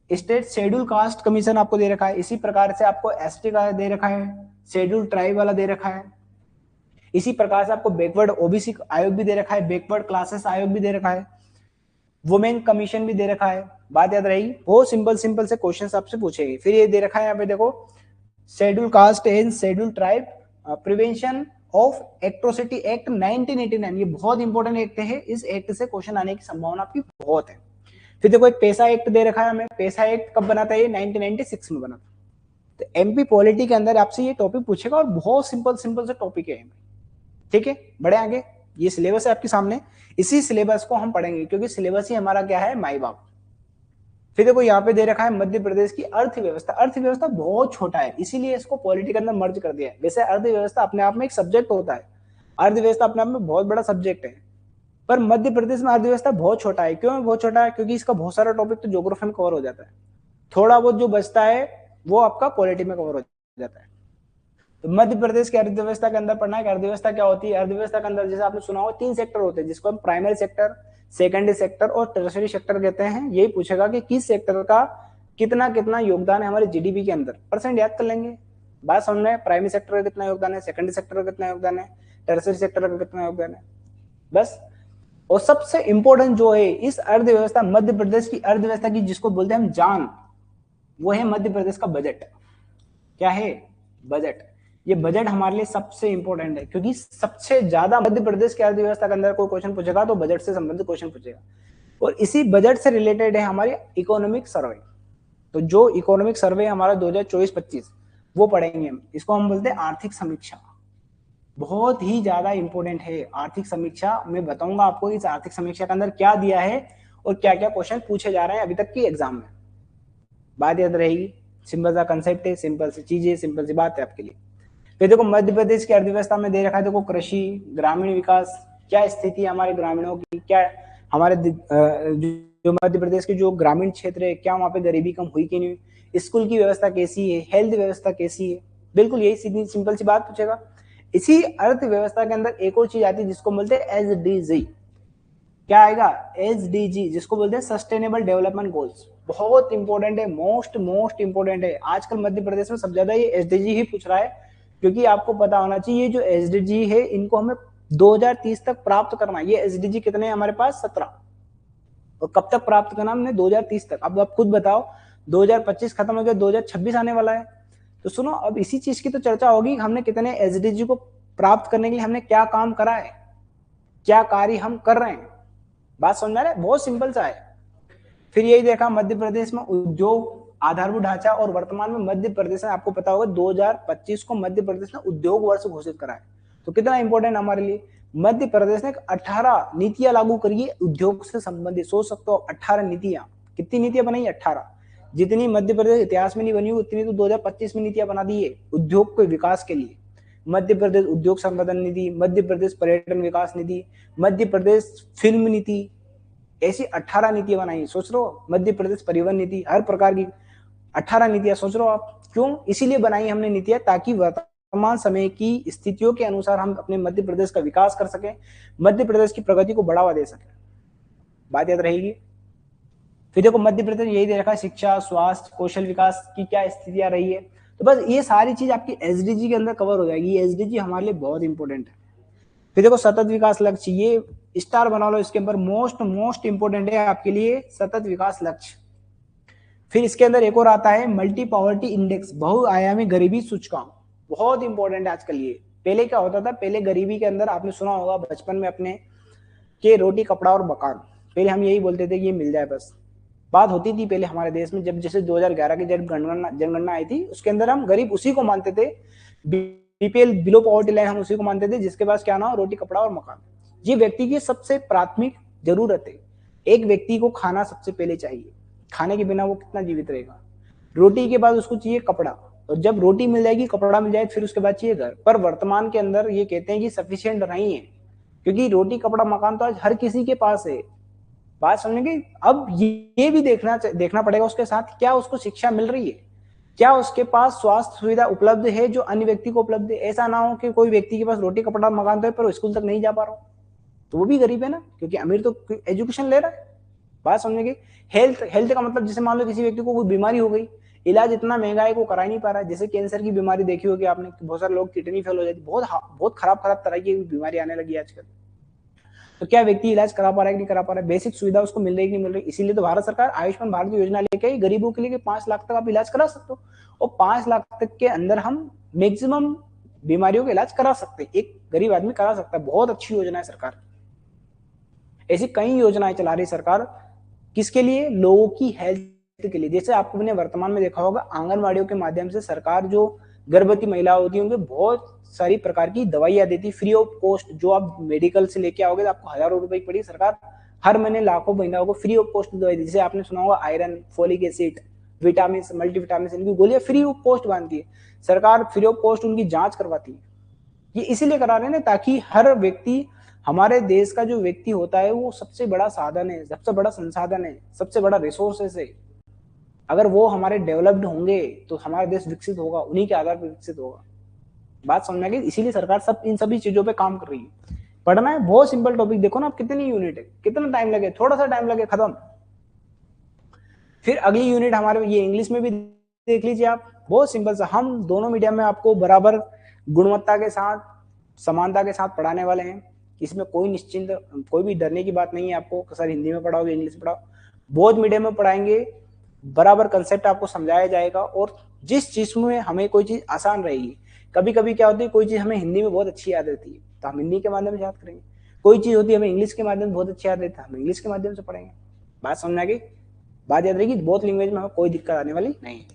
स्टेट शेड्यूल कास्ट कमीशन आपको दे रखा है। इसी प्रकार से आपको एसटी का दे रखा है, शेड्यूल ट्राइब वाला दे रखा है। इसी प्रकार से आपको बैकवर्ड ओबीसी आयोग भी दे रखा है, बैकवर्ड क्लासेस आयोग भी दे रखा है, वुमेन कमीशन भी दे रखा है। बात याद रहेगी। बहुत सिंपल से क्वेश्चन आपसे पूछेंगे। फिर ये दे रखा है यहाँ पे देखो, schedule caste and schedule tribe prevention of atrocity act 1989। ये बहुत इंपॉर्टेंट एक्ट है, इस एक्ट से क्वेश्चन आने की संभावना आपकी बहुत है। फिर देखो, एक पेशा एक्ट दे रखा है हमें। पेशा एक्ट कब बना था, ये 1996 में बना था। तो एमपी पॉलिटी के अंदर आपसे ये टॉपिक पूछेगा और बहुत सिंपल सिंपल से टॉपिक है, ठीक है। बढ़े आगे, ये सिलेबस है आपके सामने, इसी सिलेबस को हम पढ़ेंगे क्योंकि सिलेबस ही हमारा क्या है, माई बाप। फिर देखो यहाँ पे दे रखा है मध्य प्रदेश की अर्थव्यवस्था। अर्थव्यवस्था बहुत छोटा है इसीलिए इसको पॉलिटी के अंदर मर्ज कर दिया है। वैसे अर्थव्यवस्था अपने आप में एक सब्जेक्ट होता है, अर्थव्यवस्था अपने आप में बहुत बड़ा सब्जेक्ट है, पर मध्य प्रदेश में अर्थव्यवस्था बहुत छोटा है। क्यों बहुत छोटा है? क्योंकि इसका बहुत सारा टॉपिक तो ज्योग्राफी में कवर हो जाता है, थोड़ा बहुत जो बचता है वो आपका पॉलिटी में कवर हो जाता है। तो मध्य प्रदेश की अर्थव्यवस्था के अंदर पढ़ना है कि अर्थव्यवस्था क्या होती है। अर्थव्यवस्था के अंदर जैसे आपने सुना होगा 3 सेक्टर होते हैं जिसको हम प्राइमरी सेक्टर, सेकेंडरी सेक्टर और टर्शरी सेक्टर कहते हैं। यही पूछेगा कि किस सेक्टर का कितना कितना योगदान है हमारे जीडीपी के अंदर, परसेंट याद कर लेंगे। बात समझ में, प्राइमरी सेक्टर का कितना योगदान है, सेकेंडरी सेक्टर का कितना योगदान है, टर्शरी सेक्टर का कितना योगदान है, बस। और सबसे इंपॉर्टेंट जो है इस अर्थव्यवस्था, मध्य प्रदेश की अर्थव्यवस्था की जिसको बोलते हैं हम जान, वो है मध्य प्रदेश का बजट। क्या है? बजट। ये बजट हमारे लिए सबसे इंपॉर्टेंट है क्योंकि सबसे ज्यादा मध्य प्रदेश की अर्थव्यवस्था के अंदर कोई क्वेश्चन पूछेगा तो बजट से संबंधित क्वेश्चन पूछेगा, और इसी बजट से रिलेटेड है हमारी इकोनॉमिक सर्वे। तो जो इकोनॉमिक सर्वे हमारा 2024-25 वो पढ़ेंगे हम, इसको हम बोलते हैं आर्थिक समीक्षा। बहुत ही ज्यादा इंपॉर्टेंट है आर्थिक समीक्षा। मैं बताऊंगा आपको इस आर्थिक समीक्षा के अंदर क्या दिया है और क्या क्या क्वेश्चन पूछे जा रहे हैं अभी तक की एग्जाम में। बात याद रहेगी, सिंपल सा कंसेप्ट है, सिंपल सी चीज है, सिंपल सी बात है आपके लिए। फिर देखो मध्य प्रदेश की अर्थव्यवस्था में दे रखा है, देखो कृषि, ग्रामीण विकास, क्या स्थिति है हमारे ग्रामीणों की, क्या हमारे जो मध्य प्रदेश के जो ग्रामीण क्षेत्र है क्या वहाँ पे गरीबी कम हुई कि नहीं, स्कूल की व्यवस्था कैसी है, हेल्थ व्यवस्था कैसी है, बिल्कुल यही सीधी सिंपल सी बात पूछेगा। इसी अर्थव्यवस्था के अंदर एक और चीज आती है जिसको बोलते हैं एसडीजी। क्या आएगा? एसडीजी, जिसको बोलते हैं सस्टेनेबल डेवलपमेंट गोल्स। बहुत इंपॉर्टेंट है, मोस्ट इंपॉर्टेंट है। आजकल मध्य प्रदेश में सबसे ज्यादा ये एसडीजी ही पूछ रहा है क्योंकि आपको पता होना चाहिए जो एसडीजी है इनको हमें 2030 तक प्राप्त करना है। ये एसडीजी कितने हैं हमारे पास? 17। और कब तक प्राप्त करना हमने? 2030 तक। अब आप खुद बताओ, 2025 खत्म हो गया, 2026 आने वाला है। तो सुनो, अब इसी चीज की तो चर्चा होगी, हमने कितने एसडीजी को प्राप्त करने के लिए हमने क्या काम करा है, क्या कार्य हम कर रहे हैं। बात समझ में आ रहा है? बहुत सिंपल सा है। फिर यही देखा मध्य प्रदेश में उद्योग, आधारभूत ढांचा, और वर्तमान में मध्य प्रदेश ने, आपको पता होगा 2025 को मध्य प्रदेश ने उद्योग वर्ष घोषित करा है। तो कितना इंपॉर्टेंट हमारे लिए, मध्य प्रदेश ने 18 नीतियां लागू करी है उद्योग से संबंधित। सोच सकते हो 18 नीतियां, कितनी नीतियां बनाई? 18। जितनी मध्य प्रदेश इतिहास में नहीं बनी उतनी तो 2025 में नीतियां बना दी है उद्योग के विकास के लिए। मध्य प्रदेश उद्योग संवर्धन नीति, मध्य प्रदेश पर्यटन विकास नीति, मध्य प्रदेश फिल्म नीति, ऐसी 18 नीतियां बनाई। सोच रहे हो, मध्य प्रदेश परिवहन नीति, हर प्रकार की 18 नीतियां। सोच रहे हो आप, क्यों? इसीलिए बनाई हमने नीतियां ताकि वर्तमान समय की स्थितियों के अनुसार हम अपने मध्य प्रदेश का विकास कर सके, मध्य प्रदेश की प्रगति को बढ़ावा दे सके। बात याद रहेगी। फिर देखो मध्य प्रदेश यही दे रखा है, शिक्षा, स्वास्थ्य, कौशल विकास की क्या स्थितियां रही है। तो बस ये सारी चीज आपकी एसडीजी के अंदर कवर हो जाएगी। एसडीजी हमारे लिए बहुत इंपॉर्टेंट है। फिर देखो सतत विकास लक्ष्य, ये स्टार बना लो इसके ऊपर, मोस्ट इंपोर्टेंट है आपके लिए सतत विकास लक्ष्य। फिर इसके अंदर एक और आता है मल्टी पॉवर्टी इंडेक्स, बहुआयामी गरीबी सूचकांक। बहुत इंपॉर्टेंट है आजकल ये। पहले क्या होता था, पहले गरीबी के अंदर आपने सुना होगा बचपन में अपने के रोटी कपड़ा और मकान, पहले हम यही बोलते थे कि ये मिल जाए बस। बात होती थी पहले हमारे देश में, जब जैसे 2011 की जब जनगणना आई थी उसके अंदर हम गरीब उसी को मानते थे, बीपीएल बिलो पॉवर्टी लाइन हम उसी को मानते थे जिसके पास क्या ना हो, रोटी कपड़ा और मकान। ये व्यक्ति की सबसे प्राथमिक जरूरत है। एक व्यक्ति को खाना सबसे पहले चाहिए, खाने के बिना वो कितना जीवित रहेगा। रोटी के बाद उसको चाहिए कपड़ा, और जब रोटी मिल जाएगी, कपड़ा मिल जाए, फिर उसके बाद चाहिए घर। पर वर्तमान के अंदर ये कहते हैं कि सफिशिएंट नहीं है, क्योंकि रोटी कपड़ा मकान तो आज हर किसी के पास है। बात समझेंगे। अब ये भी देखना पड़ेगा उसके साथ क्या उसको शिक्षा मिल रही है, क्या उसके पास स्वास्थ्य सुविधा उपलब्ध है जो अन्य व्यक्ति को उपलब्ध है। ऐसा ना हो कि कोई व्यक्ति के पास रोटी कपड़ा मकान तो है पर स्कूल तक नहीं जा पा रहा हो, तो वो भी गरीब है ना, क्योंकि अमीर तो एजुकेशन ले रहा है। बात समझेंगे। हेल्थ का मतलब जैसे मान लो किसी व्यक्ति को कोई बीमारी हो गई, इलाज इतना महंगा है वो करा ही नहीं पा रहा है। जैसे कैंसर की बीमारी देखी होगी आपने, बहुत सारे लोग किडनी फेल हो जाती है, बहुत खराब तरह की बीमारी आने लगी है आजकल। तो क्या व्यक्ति इलाज करा पा रहा है कि नहीं करा पा रहा है, बेसिक सुविधा उसको मिल रही है कि नहीं मिल रही। इसीलिए तो भारत सरकार आयुष्मान भारत योजना लेके गरीबों के लिए 5 लाख तक आप इलाज करा सकते हो, और 5 लाख तक के अंदर हम मैक्सिमम बीमारियों का इलाज करा सकते हैं, एक गरीब आदमी करा सकता है। बहुत अच्छी योजना है सरकार, ऐसी कई योजनाएं चला रही सरकार। किसके लिए? लोगों की हेल्थ के लिए। जैसे आपने वर्तमान में देखा होगा आंगनवाड़ियों के माध्यम से सरकार जो गर्भवती महिला होती है उनके बहुत सारी प्रकार की दवाइयां देती फ्री ऑफ कॉस्ट। जो आप मेडिकल से लेके आओगे तो आपको हजारों रुपए की पड़ेगी, सरकार हर महीने लाखों महिलाओं को फ्री ऑफ कॉस्ट दवाई देती है। जैसे आपने सुना होगा iron, folic acid, vitamin, multivitamin इनकी गोलियां फ्री ऑफ कॉस्ट बांधती है सरकार, फ्री ऑफ कॉस्ट उनकी जांच करवाती है। ये इसीलिए करा रहे हैं ना ताकि हर व्यक्ति, हमारे देश का जो व्यक्ति होता है वो सबसे बड़ा साधन है, सबसे बड़ा संसाधन है, सबसे बड़ा रिसोर्सेस है। अगर वो हमारे डेवलप्ड होंगे तो हमारा देश विकसित होगा, उन्हीं के आधार पर विकसित होगा। बात समझ गई? इसीलिए सरकार सब इन सभी चीजों पे काम कर रही है। पढ़ना है, बहुत सिंपल टॉपिक, देखो ना आप कितनी यूनिट है, कितना टाइम लगे, थोड़ा सा टाइम लगे, खत्म। फिर अगली यूनिट हमारे ये इंग्लिश में भी देख लीजिए आप, बहुत सिंपल सा। हम दोनों मीडियम में आपको बराबर गुणवत्ता के साथ, समानता के साथ पढ़ाने वाले हैं। इसमें कोई निश्चिंत, कोई भी डरने की बात नहीं है आपको सर हिंदी में पढ़ाओगे इंग्लिश में पढ़ाओ, बोथ मीडियम में पढ़ाएंगे, बराबर कंसेप्ट आपको समझाया जाएगा। और जिस चीज में हमें कोई चीज आसान रहेगी, कभी कभी क्या होती है कोई चीज हमें हिंदी में बहुत अच्छी याद रहती है तो हम हिंदी के माध्यम से याद करेंगे, कोई चीज होती है हमें इंग्लिश के माध्यम से बहुत अच्छी याद रहती है, हम इंग्लिश के माध्यम से पढ़ेंगे। बात समझ आ गई? बात याद रहेगी, बहुत लैंग्वेज में हमें कोई दिक्कत आने वाली नहीं है।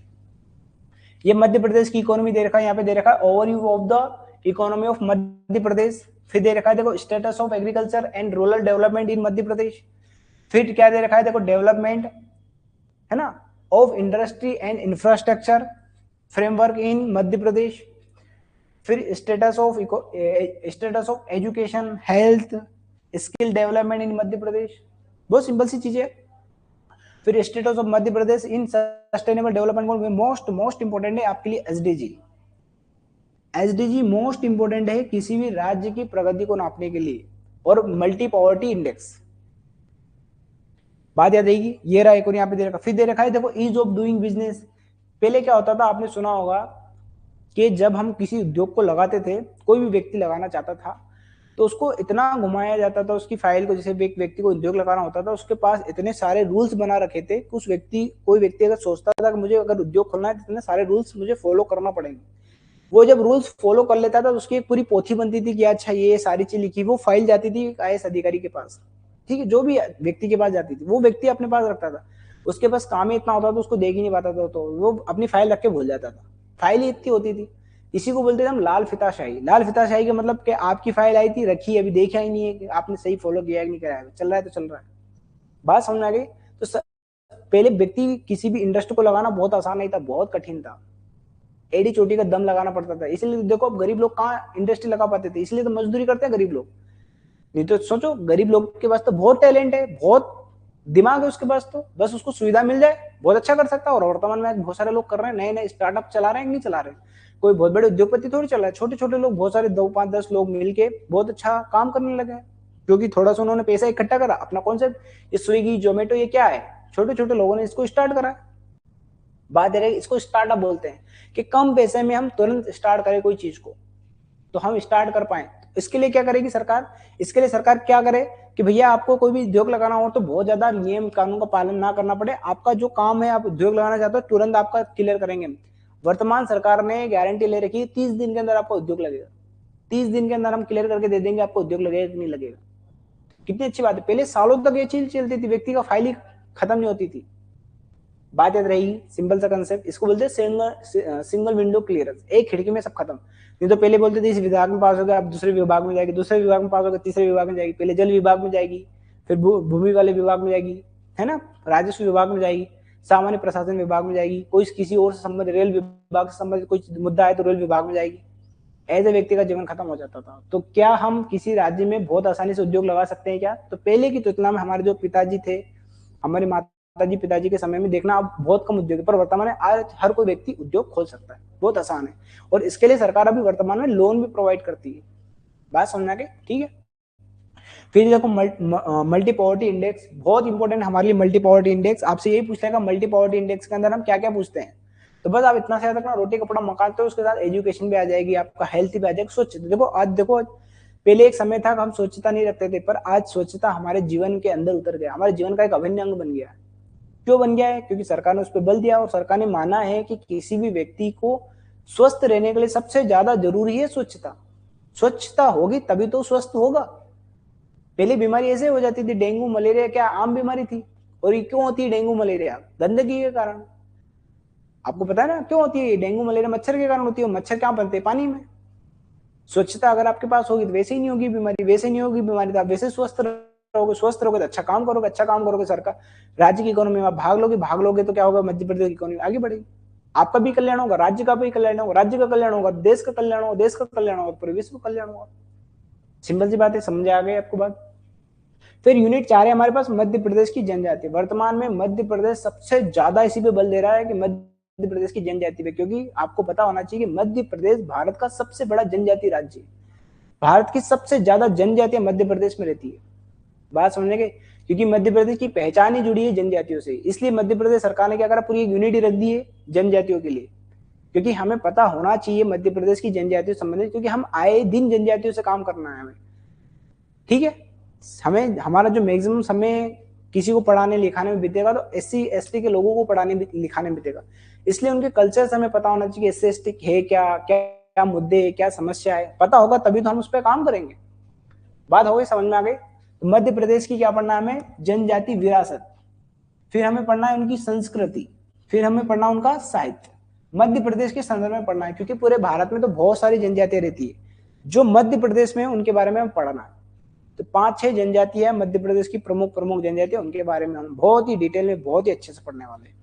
ये मध्य प्रदेश की इकोनॉमी दे रखा है, यहाँ पे दे रखा है overview of the economy of Madhya Pradesh. फिर दे रखा है देखो status of agriculture and rural development in Madhya Pradesh. फिर क्या दे रखा है देखो डेवलपमेंट है ना of industry and infrastructure framework in Madhya Pradesh. फिर status of education, health, skill development in Madhya Pradesh. बहुत सिंपल सी चीजें। फिर status of Madhya Pradesh in sustainable development goal में मोस्ट इंपोर्टेंट है आपके लिए एसडीजी। एसडीजी मोस्ट इंपोर्टेंट है किसी भी राज्य की प्रगति को नापने के लिए। और मल्टी पॉवर्टी इंडेक्स, बात याद रहेगी, ये रहा एक और यहाँ पे दे रखा। फिर दे रखा है देखो ईज ऑफ डूइंग बिजनेस। पहले क्या होता था आपने सुना होगा कि जब हम किसी उद्योग को लगाते थे, कोई भी व्यक्ति लगाना चाहता था तो उसको इतना घुमाया जाता था उसकी फाइल को। जैसे एक व्यक्ति को उद्योग लगाना होता था उसके पास इतने सारे रूल्स बना रखे थे कि कोई व्यक्ति अगर सोचता था कि मुझे अगर उद्योग खोलना है तो इतने सारे रूल्स मुझे फॉलो करना पड़ेंगे। वो जब रूल्स फॉलो कर लेता था तो उसकी एक पूरी पोथी बनती थी कि अच्छा ये सारी चीज लिखी, वो फाइल जाती थी आईएएस अधिकारी के पास, ठीक है, जो भी व्यक्ति के पास जाती थी वो व्यक्ति अपने पास रखता था। उसके पास काम ही इतना होता था उसको देख ही नहीं पाता था, तो वो अपनी फाइल रख के भूल जाता था। फाइल ही इतनी होती थी, इसी को बोलते थे हम लाल फीताशाही। लाल फीताशाही का मतलब कि आपकी फाइल आई थी, रखी, अभी देखा ही नहीं है कि आपने सही फॉलो किया कि नहीं कराया, चल रहा है तो चल रहा है। बात समझ आ गई? तो पहले व्यक्ति किसी भी इंडस्ट्री को लगाना बहुत आसान नहीं था, बहुत कठिन था, एडी चोटी का दम लगाना पड़ता था। इसलिए देखो अब गरीब लोग कहाँ इंडस्ट्री लगा पाते थे, इसलिए तो मजदूरी करते हैं गरीब लोग। नहीं तो सोचो गरीब लोग के पास तो बहुत टैलेंट है, बहुत दिमाग है उसके पास, तो बस उसको सुविधा मिल जाए बहुत अच्छा कर सकता है। और वर्तमान में बहुत सारे लोग कर रहे हैं, नए नए स्टार्टअप चला रहे हैं, नहीं चला रहे, कोई बहुत बड़े उद्योगपति थोड़ी चल रहा है, छोटे छोटे लोग, बहुत सारे 2 5 10 लोग मिलके बहुत अच्छा काम करने लगे हैं, क्योंकि थोड़ा सा उन्होंने पैसा इकट्ठा करा। अपना कॉन्सेप्ट ये स्विगी जोमेटो ये क्या है, छोटे छोटे लोगों ने इसको स्टार्ट करा। बात यह है इसको स्टार्टअप बोलते हैं कि कम पैसे में हम तुरंत स्टार्ट करें कोई चीज को, तो हम स्टार्ट कर पाए। इसके लिए क्या करेगी सरकार? इसके लिए सरकार क्या करे कि भैया आपको कोई भी उद्योग लगाना हो तो बहुत ज्यादा नियम कानून का पालन ना करना पड़े। आपका जो काम है, आप उद्योग लगाना चाहते हो, तुरंत आपका क्लियर करेंगे। वर्तमान सरकार ने गारंटी ले रखी है 30 दिन के अंदर आपका उद्योग लगेगा। 30 दिन के अंदर हम क्लियर करके दे देंगे आपको उद्योग लगेगा कि नहीं लगेगा। कितनी अच्छी बात है। पहले सालों तक ये चीज चलती थी, व्यक्ति का फाइल ही खत्म नहीं होती थी। बात याद रहेगी, सिंपल सा कंसेप्ट, इसको बोलते हैं सिंगल विंडो क्लियरेंस, एक खिड़की में सब खत्म। नहीं तो पहले बोलते थे इस विभाग में पास हो गया, अब दूसरे विभाग में जाएगी, दूसरे विभाग में पास हो गया, तीसरे विभाग में जाएगी, पहले जल विभाग में जाएगी, फिर भूमि वाले विभाग में जाएगी, है ना, राजस्व विभाग में जाएगी, सामान्य प्रशासन विभाग में जाएगी, कोई किसी और से संबंधित रेल विभाग से संबंधित कोई मुद्दा है तो रेल विभाग में जाएगी। ऐसे व्यक्ति का जीवन खत्म हो जाता था। तो क्या हम किसी राज्य में बहुत आसानी से उद्योग लगा सकते हैं क्या? तो पहले की तुलना में हमारे जो पिताजी थे, हमारे माताजी पिताजी के समय में देखना अब बहुत कम उद्योग, पर वर्तमान में आज हर कोई व्यक्ति उद्योग खोल सकता है, बहुत आसान है। और इसके लिए सरकार अभी वर्तमान में लोन भी प्रोवाइड करती है। बात समझना के, ठीक है। फिर देखो मल्टी पॉवर्टी इंडेक्स बहुत इंपॉर्टेंट हमारे लिए। मल्टी पॉवर्टी इंडेक्स आपसे यही पूछता है मल्टी पॉवर्टी इंडेक्स के अंदर हम क्या क्या पूछते हैं। तो बस आप इतना से याद रखना, रोटी कपड़ा मकान, तो उसके साथ एजुकेशन भी आ जाएगी, आपका हेल्थ भी आ जाएगा, स्वच्छता। देखो आज देखो पहले एक समय था हम स्वच्छता नहीं रखते थे, पर आज स्वच्छता हमारे जीवन के अंदर उतर गया, हमारे जीवन का एक अभिन्न अंग बन गया। क्यों बन गया है? क्योंकि सरकार ने उस पर बल दिया और सरकार ने माना है कि किसी भी व्यक्ति को स्वस्थ रहने के लिए सबसे ज्यादा जरूरी है स्वच्छता। स्वच्छता होगी तभी तो स्वस्थ होगा। पहले बीमारी ऐसे हो जाती थी, डेंगू मलेरिया क्या आम बीमारी थी, और ये क्यों होती है डेंगू मलेरिया? गंदगी के कारण। आपको पता है ना क्यों होती है डेंगू मलेरिया? मच्छर के कारण होती है। मच्छर क्या बनते हैं? पानी में। स्वच्छता अगर आपके पास होगी तो वैसे ही नहीं होगी बीमारी, वैसे नहीं होगी बीमारी तो आप वैसे स्वस्थ रहोगे। स्वस्थ रहोगे तो अच्छा काम करोगे, अच्छा काम करोगे सरकार राज्य की इकोनॉमी में आप भाग लोगे तो क्या होगा? मध्य प्रदेश की इकोनॉमी आगे बढ़ेगी। आपका भी कल्याण होगा, राज्य का भी कल्याण होगा, राज्य का कल्याण होगा, देश का कल्याण होगा, देश का कल्याण होगा, पूरे विश्व का कल्याण होगा। सिंपल सी बात है, समझ आ गई आपको बात? फिर यूनिट 4 है हमारे पास मध्य प्रदेश की जनजाति। वर्तमान में मध्य प्रदेश सबसे ज्यादा इसी पे बल दे रहा है कि मध्य प्रदेश की जनजाति पे, क्योंकि आपको पता होना चाहिए कि मध्य प्रदेश भारत का सबसे बड़ा जनजाति राज्य है। भारत की सबसे ज्यादा जनजातियां मध्य प्रदेश में रहती है। बात समझने के, क्योंकि मध्य प्रदेश की पहचान ही जुड़ी है जनजातियों से, इसलिए मध्य प्रदेश सरकार ने क्या करा, पूरी एक यूनिट रख दी है जनजातियों के लिए, क्योंकि हमें पता होना चाहिए मध्य प्रदेश की जनजातियों से संबंधित, क्योंकि हम आए दिन जनजातियों से काम करना है हमें। ठीक है, हमें हमारा जो मैक्सिमम समय किसी को पढ़ाने लिखाने में बीतेगा तो एससी एसटी के लोगों को पढ़ाने लिखाने में बीतेगा, इसलिए उनके कल्चर से हमें पता होना चाहिए एससी एसटी है क्या, क्या मुद्दे, क्या समस्या है, पता होगा तभी तो हम उस पर काम करेंगे। बात हो गई, समझ में आ गई? तो मध्य प्रदेश की क्या पढ़ना है हमें? जनजाति विरासत। फिर हमें पढ़ना है उनकी संस्कृति, फिर हमें पढ़ना उनका साहित्य। मध्य प्रदेश के संदर्भ में पढ़ना है, क्योंकि पूरे भारत में तो बहुत सारी जनजातियां रहती है, जो मध्य प्रदेश में उनके बारे में हमें पढ़ना है। तो 5-6 जनजातियां मध्य प्रदेश की प्रमुख प्रमुख जनजातियां, उनके बारे में हम बहुत ही डिटेल में बहुत ही अच्छे से पढ़ने वाले हैं।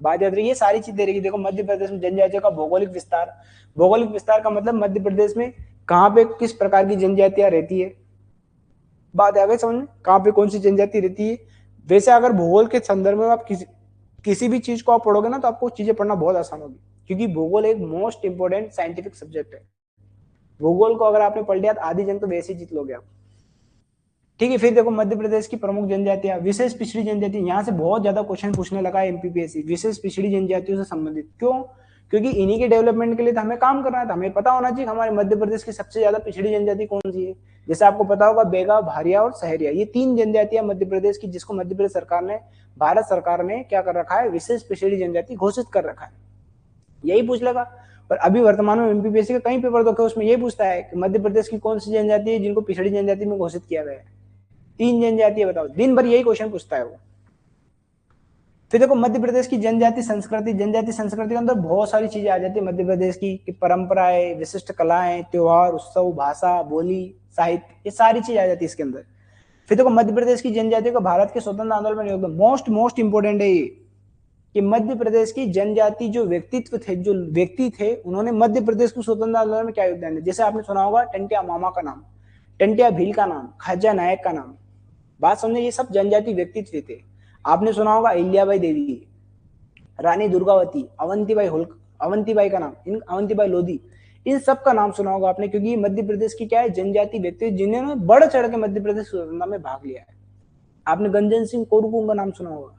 बात याद रही, ये सारी चीज दे रही। देखो मध्य प्रदेश में जनजातियों का भौगोलिक विस्तार, भौगोलिक विस्तार का मतलब मध्य प्रदेश में कहाँ पे किस प्रकार की जनजातियां रहती है। बात आ गई समझ में, कहाँ पे कौन सी जनजाति रहती है। वैसे अगर भूगोल के संदर्भ में आप किसी भी चीज को आप पढ़ोगे ना तो आपको चीजें पढ़ना बहुत आसान होगी, क्योंकि भूगोल एक मोस्ट इंपोर्टेंट साइंटिफिक सब्जेक्ट है। भूगोल को अगर आपने पढ़ लिया तो आधी जंग तो वैसे ही जीत लोगे आप। ठीक है, फिर देखो मध्य प्रदेश की प्रमुख जनजातियां, विशेष पिछड़ी जनजाति, यहाँ से बहुत ज्यादा क्वेश्चन पूछने लगा है एमपीपीएससी विशेष पिछड़ी जनजातियों से संबंधित। क्यों? क्योंकि इन्हीं के डेवलपमेंट के लिए तो हमें काम करना है, तो हमें पता होना चाहिए हमारे मध्य प्रदेश की सबसे ज्यादा पिछड़ी जनजाति कौन सी है। जैसे आपको पता होगा बेगा, भारिया और सहरिया, ये 3 जनजातियां मध्य प्रदेश की, जिसको मध्य प्रदेश सरकार ने, भारत सरकार ने क्या कर रखा है, विशेष पिछड़ी जनजाति घोषित कर रखा है। यही पूछ लेगा। पर अभी वर्तमान में एमपीपीएससी का कई पेपर देखो उसमें यही पूछता है कि मध्य प्रदेश की कौन सी जनजाति है जिनको पिछड़ी जनजाति में घोषित किया गया है। 3 जनजाति बताओ, दिन भर यही क्वेश्चन पूछता है वो। फिर देखो मध्य प्रदेश की जनजाति संस्कृति, जनजाति संस्कृति के अंदर बहुत सारी चीजें आ जाती है मध्य प्रदेश की परंपराएं, विशिष्ट कलाएं, त्योहार, उत्सव, भाषा, बोली, साहित्य, ये सारी चीज आ जाती है इसके अंदर। फिर देखो मध्य प्रदेश की जनजातियों का भारत के स्वतंत्र आंदोलन में योगदान, मोस्ट इंपोर्टेंट है ये कि मध्य प्रदेश की जनजाति जो व्यक्तित्व थे, जो व्यक्ति थे, उन्होंने मध्य प्रदेश को स्वतंत्र आंदोलन में क्या योगदान दिया। जैसे आपने सुना होगा टंटिया मामा का नाम, टंटिया भील का नाम, खाजा नायक का नाम। बात समझे, ये सब जनजाति व्यक्तित्व थे। आपने सुना होगा अहिल्याबाई देवी, रानी दुर्गावती, अवंतीबाई का नाम, इन अवंतीबाई लोधी, इन सब का नाम सुना होगा आपने, क्योंकि मध्य प्रदेश की क्या है, जनजाति व्यक्ति जिन्होंने बढ़ चढ़ के मध्य प्रदेश स्वतंत्रता में भाग लिया है। आपने गंजन सिंह कोरकू का नाम सुना होगा,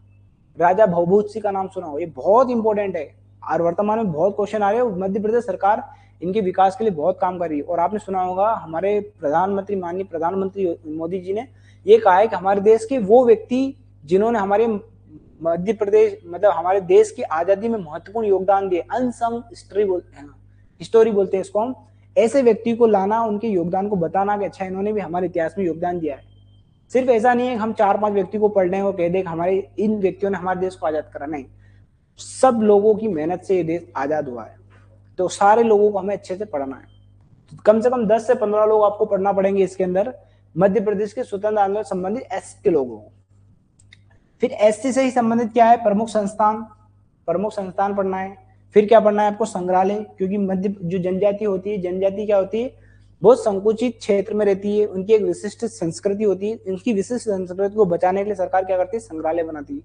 राजा भवभूत सिंह का नाम सुना होगा, ये बहुत इंपॉर्टेंट है और वर्तमान में बहुत क्वेश्चन आ रहे हैं। मध्य प्रदेश सरकार इनके विकास के लिए बहुत काम कर रही है। और आपने सुना होगा हमारे प्रधानमंत्री, माननीय प्रधानमंत्री मोदी जी ने ये कहा है कि हमारे देश के वो व्यक्ति जिन्होंने हमारे मध्य प्रदेश मतलब हमारे देश की आजादी में महत्वपूर्ण योगदान दिए, अनसंग स्टोरी बोलते हैं इसको हम, ऐसे व्यक्ति को लाना, उनके योगदान को बताना कि अच्छा इन्होंने भी हमारे इतिहास में योगदान दिया है। सिर्फ ऐसा नहीं है हम 4-5 व्यक्ति को पढ़ रहे हैं और कह दे हमारे इन व्यक्तियों ने हमारे देश को आजाद करा, नहीं, सब लोगों की मेहनत से ये देश आजाद हुआ है। तो सारे लोगों को हमें अच्छे से पढ़ना है। तो कम से कम 10 से 15 लोग आपको पढ़ना पड़ेंगे इसके अंदर, मध्य प्रदेश के स्वतंत्र आंदोलन संबंधित एस के लोगों को। फिर एससी से ही संबंधित क्या है, प्रमुख संस्थान पढ़ना है। फिर क्या पढ़ना है आपको, संग्रहालय, क्योंकि मध्य जो जनजाति होती है, जनजाति क्या होती है, बहुत संकुचित क्षेत्र में रहती है, उनकी एक विशिष्ट संस्कृति होती है। उनकी विशिष्ट संस्कृति को बचाने के लिए सरकार क्या करती है, संग्रहालय बनाती है,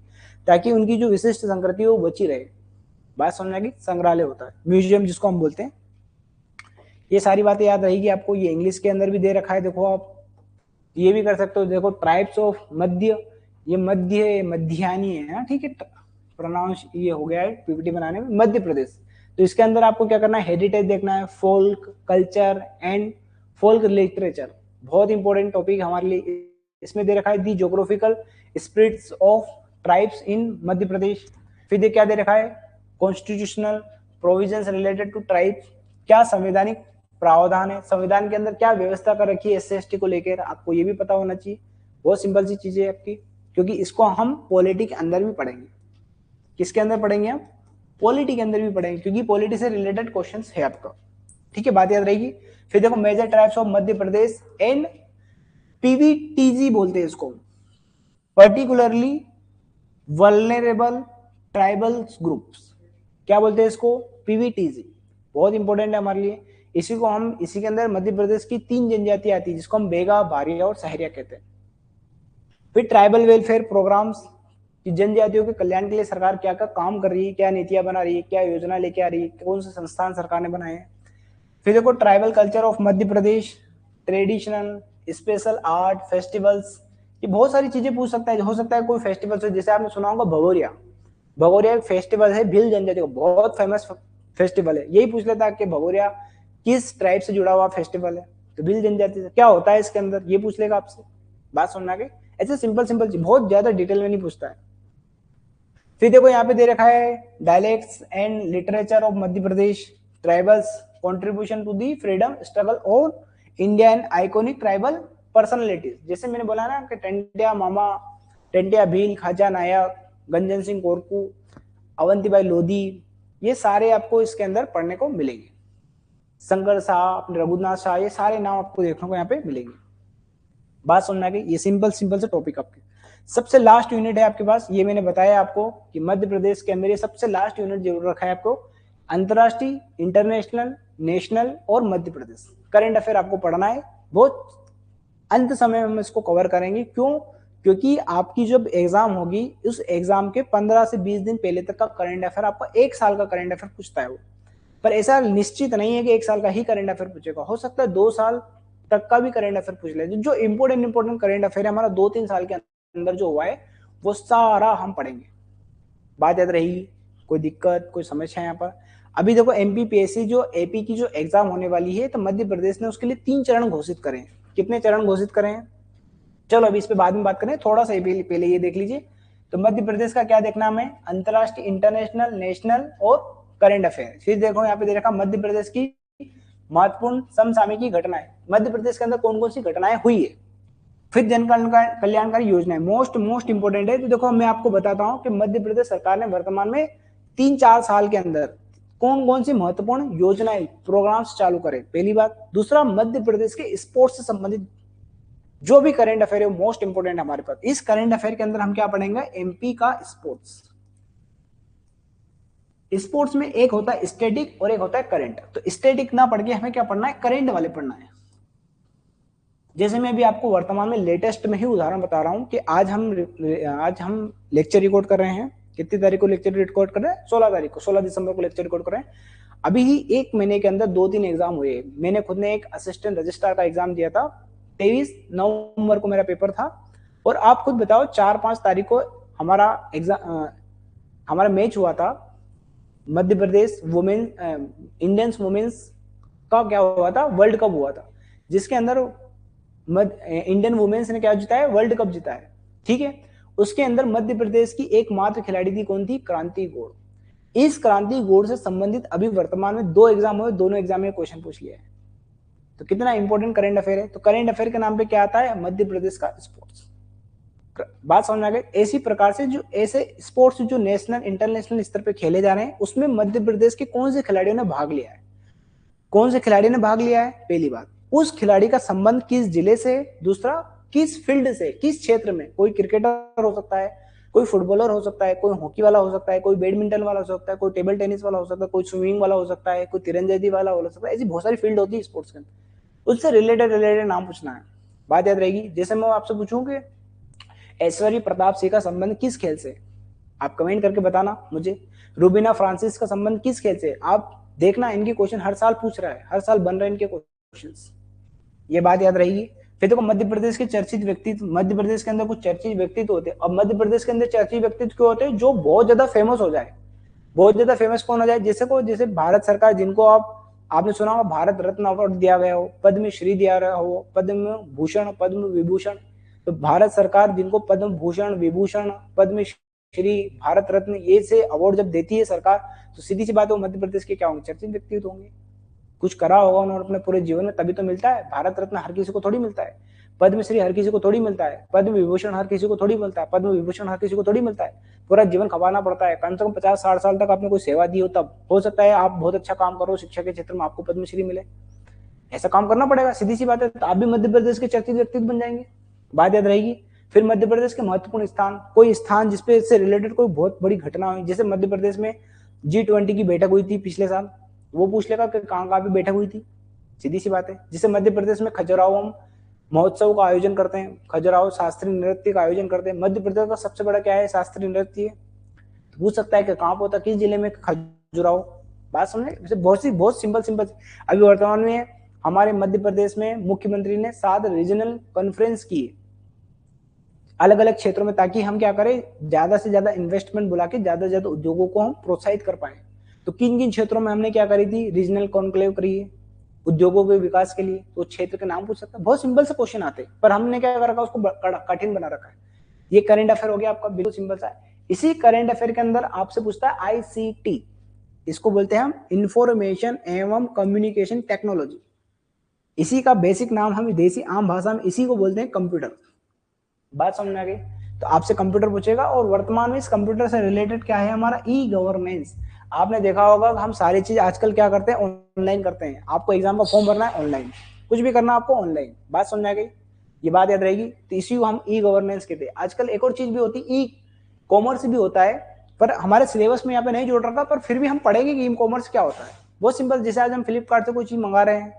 ताकि उनकी जो विशिष्ट संस्कृति वो बची रहे। बात समझ में, संग्रहालय होता है, म्यूजियम जिसको हम बोलते हैं। ये सारी बातें याद रहेगी आपको। ये इंग्लिश के अंदर भी दे रखा है, देखो आप ये भी कर सकते हो। देखो ट्राइब्स ऑफ मध्य, ये मध्य मध्यानी है, ठीक है, प्रोनाउंस ये हो गया है पीपीटी बनाने में, मध्य प्रदेश। तो इसके अंदर आपको क्या करना है, हेरिटेज देखना है, folk culture and folk literature, बहुत इंपॉर्टेंट टॉपिक हमारे लिए इसमें दे रखा है। The geographical spirits of tribes in Madhya Pradesh. फिर क्या दे रखा है, constitutional provisions related to tribes, क्या संवैधानिक प्रावधान है, संविधान के अंदर क्या व्यवस्था कर रखी है एससी एसटी को लेकर, आपको ये भी पता होना चाहिए। बहुत सिंपल सी चीजें आपकी, क्योंकि इसको हम पॉलिटी के अंदर भी पढ़ेंगे। किसके अंदर पढ़ेंगे हम? पॉलिटी के अंदर भी पढ़ेंगे, क्योंकि पॉलिटी से रिलेटेड क्वेश्चंस है आपका। ठीक है, बात याद रहेगी। फिर देखो major tribes of Madhya Pradesh and PVTG बोलते हैं इसको, पर्टिकुलरली वल्नरेबल ट्राइबल्स ग्रुप्स। क्या बोलते हैं इसको? पीवीटीजी। बहुत इंपॉर्टेंट है हमारे लिए। इसी को हम, इसी के अंदर मध्य प्रदेश की 3 जनजातियां आती है, जिसको हम बेगा, भारिया और सहरिया कहते हैं। फिर ट्राइबल वेलफेयर प्रोग्राम्स, कि जनजातियों के कल्याण के लिए सरकार क्या क्या काम कर रही है, क्या नीतियां बना रही है, क्या योजना लेके आ रही है, कौन से संस्थान सरकार ने बनाए हैं। फिर देखो tribal culture of Madhya Pradesh, traditional, special art, festivals, ये बहुत सारी चीजें पूछ सकता है। हो सकता है कोई फेस्टिवल से, जैसे आपने सुना होगा भगोरिया। भगोरिया एक फेस्टिवल है भील जनजाति का, बहुत फेमस फेस्टिवल है। यही पूछ लेता है कि भगोरिया किस ट्राइब से जुड़ा हुआ फेस्टिवल है, तो भील जनजाति से। क्या होता है इसके अंदर, ये पूछ लेगा आपसे। बात सुनना के ऐसे सिंपल सिंपल चीज, बहुत ज्यादा डिटेल में नहीं पूछता है। फिर देखो यहाँ पे दे रखा है dialects and literature of Madhya Pradesh, tribals contribution to the freedom struggle और India and iconic tribal personalities. जैसे मैंने बोला ना कि टंटिया मामा, टंटिया भील, खाजा नायक, गंजन सिंह कोरकू, अवंतीबाई लोधी, ये सारे आपको इसके अंदर पढ़ने को मिलेंगे। शंकर शाह, रघुनाथ शाह, ये सारे नाम आपको देखने को यहाँ पे मिलेंगे। बात सुनना कि ये सिंपल सिंपल से टॉपिक आपके। सबसे लास्ट यूनिट है आपके पास, ये मैंने बताया आपको कि मध्य प्रदेश के अंदर ये सबसे लास्ट यूनिट जरूर रखा है आपको, अंतरराष्ट्रीय, इंटरनेशनल, नेशनल और मध्य प्रदेश करंट अफेयर आपको पढ़ना है। बहुत अंत समय में हम इसको कवर करेंगे। क्यों? क्योंकि आपकी जब एग्जाम होगी, उस एग्जाम के 15 से 20 दिन पहले तक का करंट अफेयर, आपका 1 साल का करंट अफेयर पूछता है वो। पर ऐसा निश्चित नहीं है कि 1 साल का ही करंट अफेयर पूछेगा, हो सकता है 2 साल तक का भी करंट अफेयर पूछ ले। जो इंपोर्टेंट करंट अफेयर है हमारा 2-3 साल के अंदर जो हुआ है, वो सारा हम पढ़ेंगे। बात याद रहेगी? कोई दिक्कत, कोई समस्या यहाँ पर? अभी देखो एमपीपीएससी जो एपी की जो एग्जाम होने वाली है, तो मध्य प्रदेश ने उसके लिए 3 चरण घोषित करे हैं। कितने चरण घोषित करे हैं? चलो अभी इस पे बाद में बात करें, थोड़ा सा पहले ये देख लीजिए। तो मध्य प्रदेश का क्या देखना हमें? अंतरराष्ट्रीय, इंटरनेशनल, नेशनल और करंट अफेयर। फिर देखो यहाँ पे दे रखा मध्य प्रदेश की महत्वपूर्ण समसामयिक घटनाएं, मध्य प्रदेश के अंदर कौन कौन सी घटनाएं हुई है। फिर जन कल्याणकारी योजनाएं, मोस्ट इंपोर्टेंट है। तो देखो मैं आपको बताता हूं कि मध्य प्रदेश सरकार ने वर्तमान में 3-4 साल के अंदर कौन कौन सी महत्वपूर्ण योजनाएं, प्रोग्राम्स चालू करे, पहली बात। दूसरा, मध्य प्रदेश के स्पोर्ट्स से संबंधित जो भी करंट अफेयर है मोस्ट इंपोर्टेंट हमारे पास। इस करंट अफेयर के अंदर हम क्या पढ़ेंगे? एमपी का स्पोर्ट्स। स्पोर्ट्स में एक होता है स्टैटिक और एक होता है करंट। तो स्टैटिक ना पढ़ के हमें क्या पढ़ना है? करंट वाले पढ़ना है। जैसे मैं अभी आपको वर्तमान में लेटेस्ट में ही उदाहरण बता रहा हूं कि आज हम लेक्चर रिकॉर्ड कर रहे हैं। कितनी तारीख को लेक्चर रिकॉर्ड कर रहे हैं? 16 तारीख को, 16 दिसंबर को लेक्चर रिकॉर्ड कर रहे हैं। अभी ही 1 महीने के अंदर 2-3 एग्जाम हुए। मैंने खुद ने एक असिस्टेंट रजिस्ट्रार का एग्जाम दिया था, 23 नवंबर को मेरा पेपर था। और आप खुद बताओ 4-5 तारीख को हमारा मैच हुआ था Madhya Pradesh women, Indians women's का क्या हुआ था? वर्ल्ड कप हुआ था, जिसके अंदर इंडियन वुमेन्स ने क्या जीता है? वर्ल्ड कप जीता है। ठीक है, उसके अंदर मध्य प्रदेश की एकमात्र खिलाड़ी थी, कौन थी? क्रांति गौड़। इस क्रांति गौड़ से संबंधित अभी वर्तमान में 2 एग्जाम हुए, दोनों एग्जाम में क्वेश्चन पूछ लिया है। तो कितना इंपॉर्टेंट करंट अफेयर है। तो करंट अफेयर के नाम पे क्या आता है? मध्य प्रदेश का स्पोर्ट्स। बात समझ में आ गई? इसी प्रकार से जो ऐसे स्पोर्ट्स जो नेशनल, इंटरनेशनल स्तर पे खेले जा रहे हैं, उसमें मध्य प्रदेश के कौन से खिलाड़ियों ने भाग लिया है? कौन से खिलाड़ी ने भाग लिया है? पहली बात, उस खिलाड़ी का संबंध किस जिले से? दूसरा, किस फील्ड से, किस क्षेत्र में? कोई क्रिकेटर हो सकता है, कोई फुटबॉलर हो सकता है, कोई हॉकी वाला हो सकता है, कोई बैडमिंटन वाला हो सकता है, कोई टेबल टेनिस वाला हो सकता है, कोई स्विमिंग वाला हो सकता है, कोई तीरंदाजी वाला हो सकता है। ऐसी बहुत सारी फील्ड होती है स्पोर्ट्स के अंदर, उससे रिलेटेड नाम पूछना है। बात याद रहेगी? जैसे मैं आपसे पूछूं कि ऐश्वर्य प्रताप सिंह का संबंध किस खेल से? आप कमेंट करके बताना मुझे। रूबीना फ्रांसिस का संबंध किस खेल से? आप देखना, इनके क्वेश्चन हर साल पूछ रहा है, हर साल बन रहे हैं इनके क्वेश्चंस। ये बात याद रहेगी। फिर देखो मध्य प्रदेश के चर्चित व्यक्तित्व, मध्य प्रदेश के अंदर कुछ चर्चित व्यक्तित्व होते हैं। अब मध्य प्रदेश के अंदर चर्चित व्यक्तित्व क्यों होते हैं? जो बहुत ज्यादा फेमस हो जाए। बहुत ज्यादा फेमस कौन हो जाए? जैसे भारत सरकार, जिनको आपने सुना हो भारत रत्न अवार्ड दिया गया हो, पद्मश्री दिया गया हो, पद्म भूषण, पद्म विभूषण। तो भारत सरकार जिनको पद्म भूषण, विभूषण, पद्मश्री, भारत रत्न, ये से अवार्ड जब देती है सरकार, तो सीधी सी बात है मध्य प्रदेश के क्या होंगे? चर्चित व्यक्तित्व होंगे। कुछ करा होगा उन्होंने अपने पूरे जीवन में, तभी तो मिलता है। भारत रत्न हर किसी को थोड़ी मिलता है। पद्मश्री हर किसी को थोड़ी मिलता है, पद्म विभूषण हर किसी को थोड़ी मिलता है, पद्म विभूषण हर किसी को थोड़ी मिलता है। पूरा जीवन खपाना पड़ता है, कम से कम 50-60 साल तक आपने कोई सेवा दी हो, तब हो सकता है आप बहुत अच्छा काम करो शिक्षा के क्षेत्र में, आपको पद्मश्री मिले। ऐसा काम करना पड़ेगा, सीधी सी बात है, तो आप भी मध्य प्रदेश के चर्चित व्यक्तित्व बन जाएंगे, बात याद रहेगी। फिर मध्य प्रदेश के महत्वपूर्ण स्थान, कोई स्थान जिसपे से रिलेटेड कोई बहुत बड़ी घटना हुई, जैसे मध्य प्रदेश में G20 की बैठक हुई थी पिछले साल, वो पूछ लेगा कि कहाँ कहाँ पे बैठक हुई थी, सीधी सी बात है। जैसे मध्य प्रदेश में खजुराहो हम महोत्सव का आयोजन करते हैं, खजुराहो शास्त्रीय नृत्य का आयोजन करते हैं। मध्य प्रदेश का सबसे बड़ा क्या है, शास्त्रीय नृत्य। तो पूछ सकता है कि कहाँ पे होता, किस जिले में, खजुराहो। बात समझे, बहुत सिंपल। अभी वर्तमान में हमारे मध्य प्रदेश में मुख्यमंत्री ने 7 रीजनल कॉन्फ्रेंस की अलग अलग क्षेत्रों में, ताकि हम क्या करें, ज्यादा से ज्यादा इन्वेस्टमेंट बुला के ज्यादा से ज्यादा उद्योगों को हम प्रोत्साहित कर पाए। तो किन किन क्षेत्रों में हमने क्या करी थी, रीजनल कॉन्क्लेव करी है उद्योगों के विकास के लिए। तो क्षेत्र के नाम पूछ सकता है, बहुत सिंपल से क्वेश्चन आते हैं, पर हमने क्या कर रखा, उसको कठिन बना रखा है। ये करंट अफेयर हो गया आपका, बिल्कुल सिंपल सा। इसी करंट अफेयर के अंदर आपसे पूछता है ICT, इसको बोलते हैं हम इंफॉर्मेशन एवं कम्युनिकेशन टेक्नोलॉजी। इसी का बेसिक नाम हम देसी आम भाषा में इसी को बोलते हैं कंप्यूटर। बात समझ में आ गई। तो आपसे कंप्यूटर पूछेगा, और वर्तमान में इस कंप्यूटर से रिलेटेड क्या है, हमारा ई-गवर्नेंस। आपने देखा होगा हम सारी चीज आजकल क्या करते हैं, ऑनलाइन करते हैं। आपको एग्जाम का फॉर्म भरना है ऑनलाइन, कुछ भी करना आपको ऑनलाइन। बात समझ आ गई, ये बात याद रहेगी। तो इसी को हम ई-गवर्नेंस कहते हैं। आजकल एक और चीज भी होती है, ई कॉमर्स भी होता है, पर हमारे सिलेबस में यहाँ पे नहीं जोड़ रखा, पर फिर भी हम पढ़ेंगे कि ई कॉमर्स क्या होता है। बहुत सिंपल, जैसे आज हम फ्लिपकार्ट से कोई चीज मंगा रहे हैं,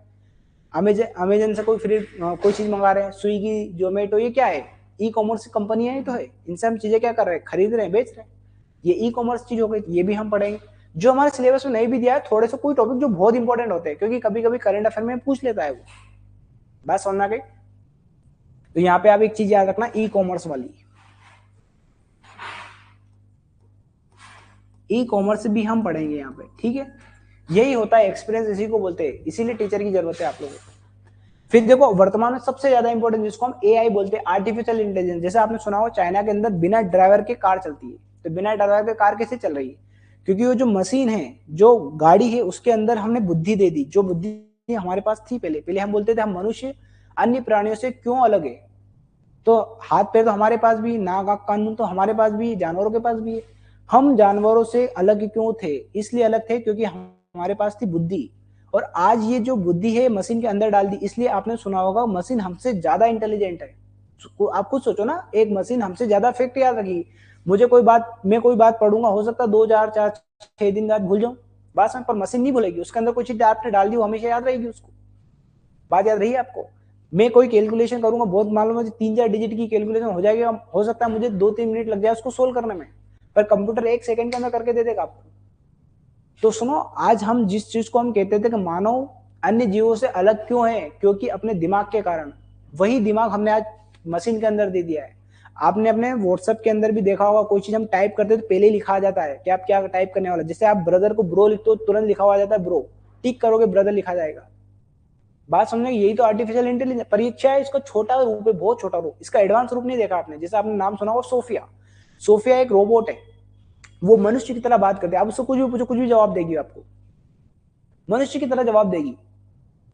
अमेजन से कोई चीज मंगा रहे हैं, स्विगी जोमेटो, ये क्या है, ई कॉमर्स कंपनी है। तो है, इनसे हम चीजें क्या कर रहे हैं, खरीद रहे हैं, बेच रहे हैं। ये ई कॉमर्स चीज हो गई, ये भी हम पढ़ेंगे। जो हमारे सिलेबस में नहीं भी दिया है, थोड़े से कोई टॉपिक जो बहुत इंपॉर्टेंट होते हैं, क्योंकि कभी कभी करंट अफेयर में पूछ लेता है वो। बात समझ आ गई। तो यहाँ पे आप एक चीज याद रखना, ई कॉमर्स वाली, ई कॉमर्स भी हम पढ़ेंगे यहाँ पे, ठीक है। यही होता है एक्सपीरियंस, इसी को बोलते हैं, इसीलिए टीचर की जरूरत है आप लोगों को। फिर देखो वर्तमान में सबसे ज्यादा इंपॉर्टेंट जिसको हम AI बोलते हैं, आर्टिफिशियल इंटेलिजेंस। जैसे आपने सुना हो चाइना के अंदर बिना ड्राइवर के कार चलती है। तो बिना ड्राइवर के कार कैसे चल रही है, क्योंकि वो जो मशीन है, जो गाड़ी है, उसके अंदर हमने बुद्धि दे दी। जो बुद्धि हमारे पास थी पहले हम बोलते थे हम मनुष्य अन्य प्राणियों से क्यों अलग है। तो हाथ पैर तो हमारे पास भी, नाक आंख कान तो हमारे पास भी, जानवरों के पास भी है। हम जानवरों से अलग क्यों थे, इसलिए अलग थे क्योंकि हमारे पास थी बुद्धि। और आज ये जो बुद्धि है मशीन के अंदर डाल दी, इसलिए आपने सुना होगा मशीन हमसे ज्यादा इंटेलिजेंट है। आप खुद सोचो ना, एक मशीन हमसे ज्यादा फैक्ट याद रखी। मैं कोई बात पढ़ूंगा, हो सकता है 2 4 4 6 दिन बाद भूल जाऊं बात में, पर मशीन नहीं भूलेगी। उसके अंदर कोई चीज आपने डाल दी, वो हमेशा याद रहेगी उसको। बात याद रही है आपको। मैं कोई कैलकुलेशन करूंगा, बहुत मालूम है 3-4 डिजिट की कैलकुलेशन हो जाएगी, हो सकता है मुझे 2-3 मिनट लग जाए उसको सोल्व करने में, पर कंप्यूटर 1 सेकंड के अंदर करके दे देगा आपको। तो सुनो, आज हम जिस चीज को हम कहते थे कि मानव अन्य जीवों से अलग क्यों है, क्योंकि अपने दिमाग के कारण, वही दिमाग हमने आज मशीन के अंदर दे दिया है। आपने अपने व्हाट्सएप के अंदर भी देखा होगा, कोई चीज हम टाइप करते तो पहले ही लिखा आ जाता है कि आप क्या टाइप करने वाला। जैसे आप ब्रदर को ब्रो लिखते हो, तुरंत लिखा हुआ आ जाता है ब्रो, टिक करोगे ब्रदर लिखा जाएगा। बात समझे, यही तो आर्टिफिशियल इंटेलिजेंस। परीक्षा है, इसका छोटा रूप है, बहुत छोटा रूप, इसका एडवांस रूप नहीं देखा आपने। जैसे आपने नाम सुना होगा सोफिया। सोफिया एक रोबोट है, वो मनुष्य की तरह बात करते हैं। आप उससे कुछ भी पूछो, कुछ भी जवाब देगी, आपको मनुष्य की तरह जवाब देगी।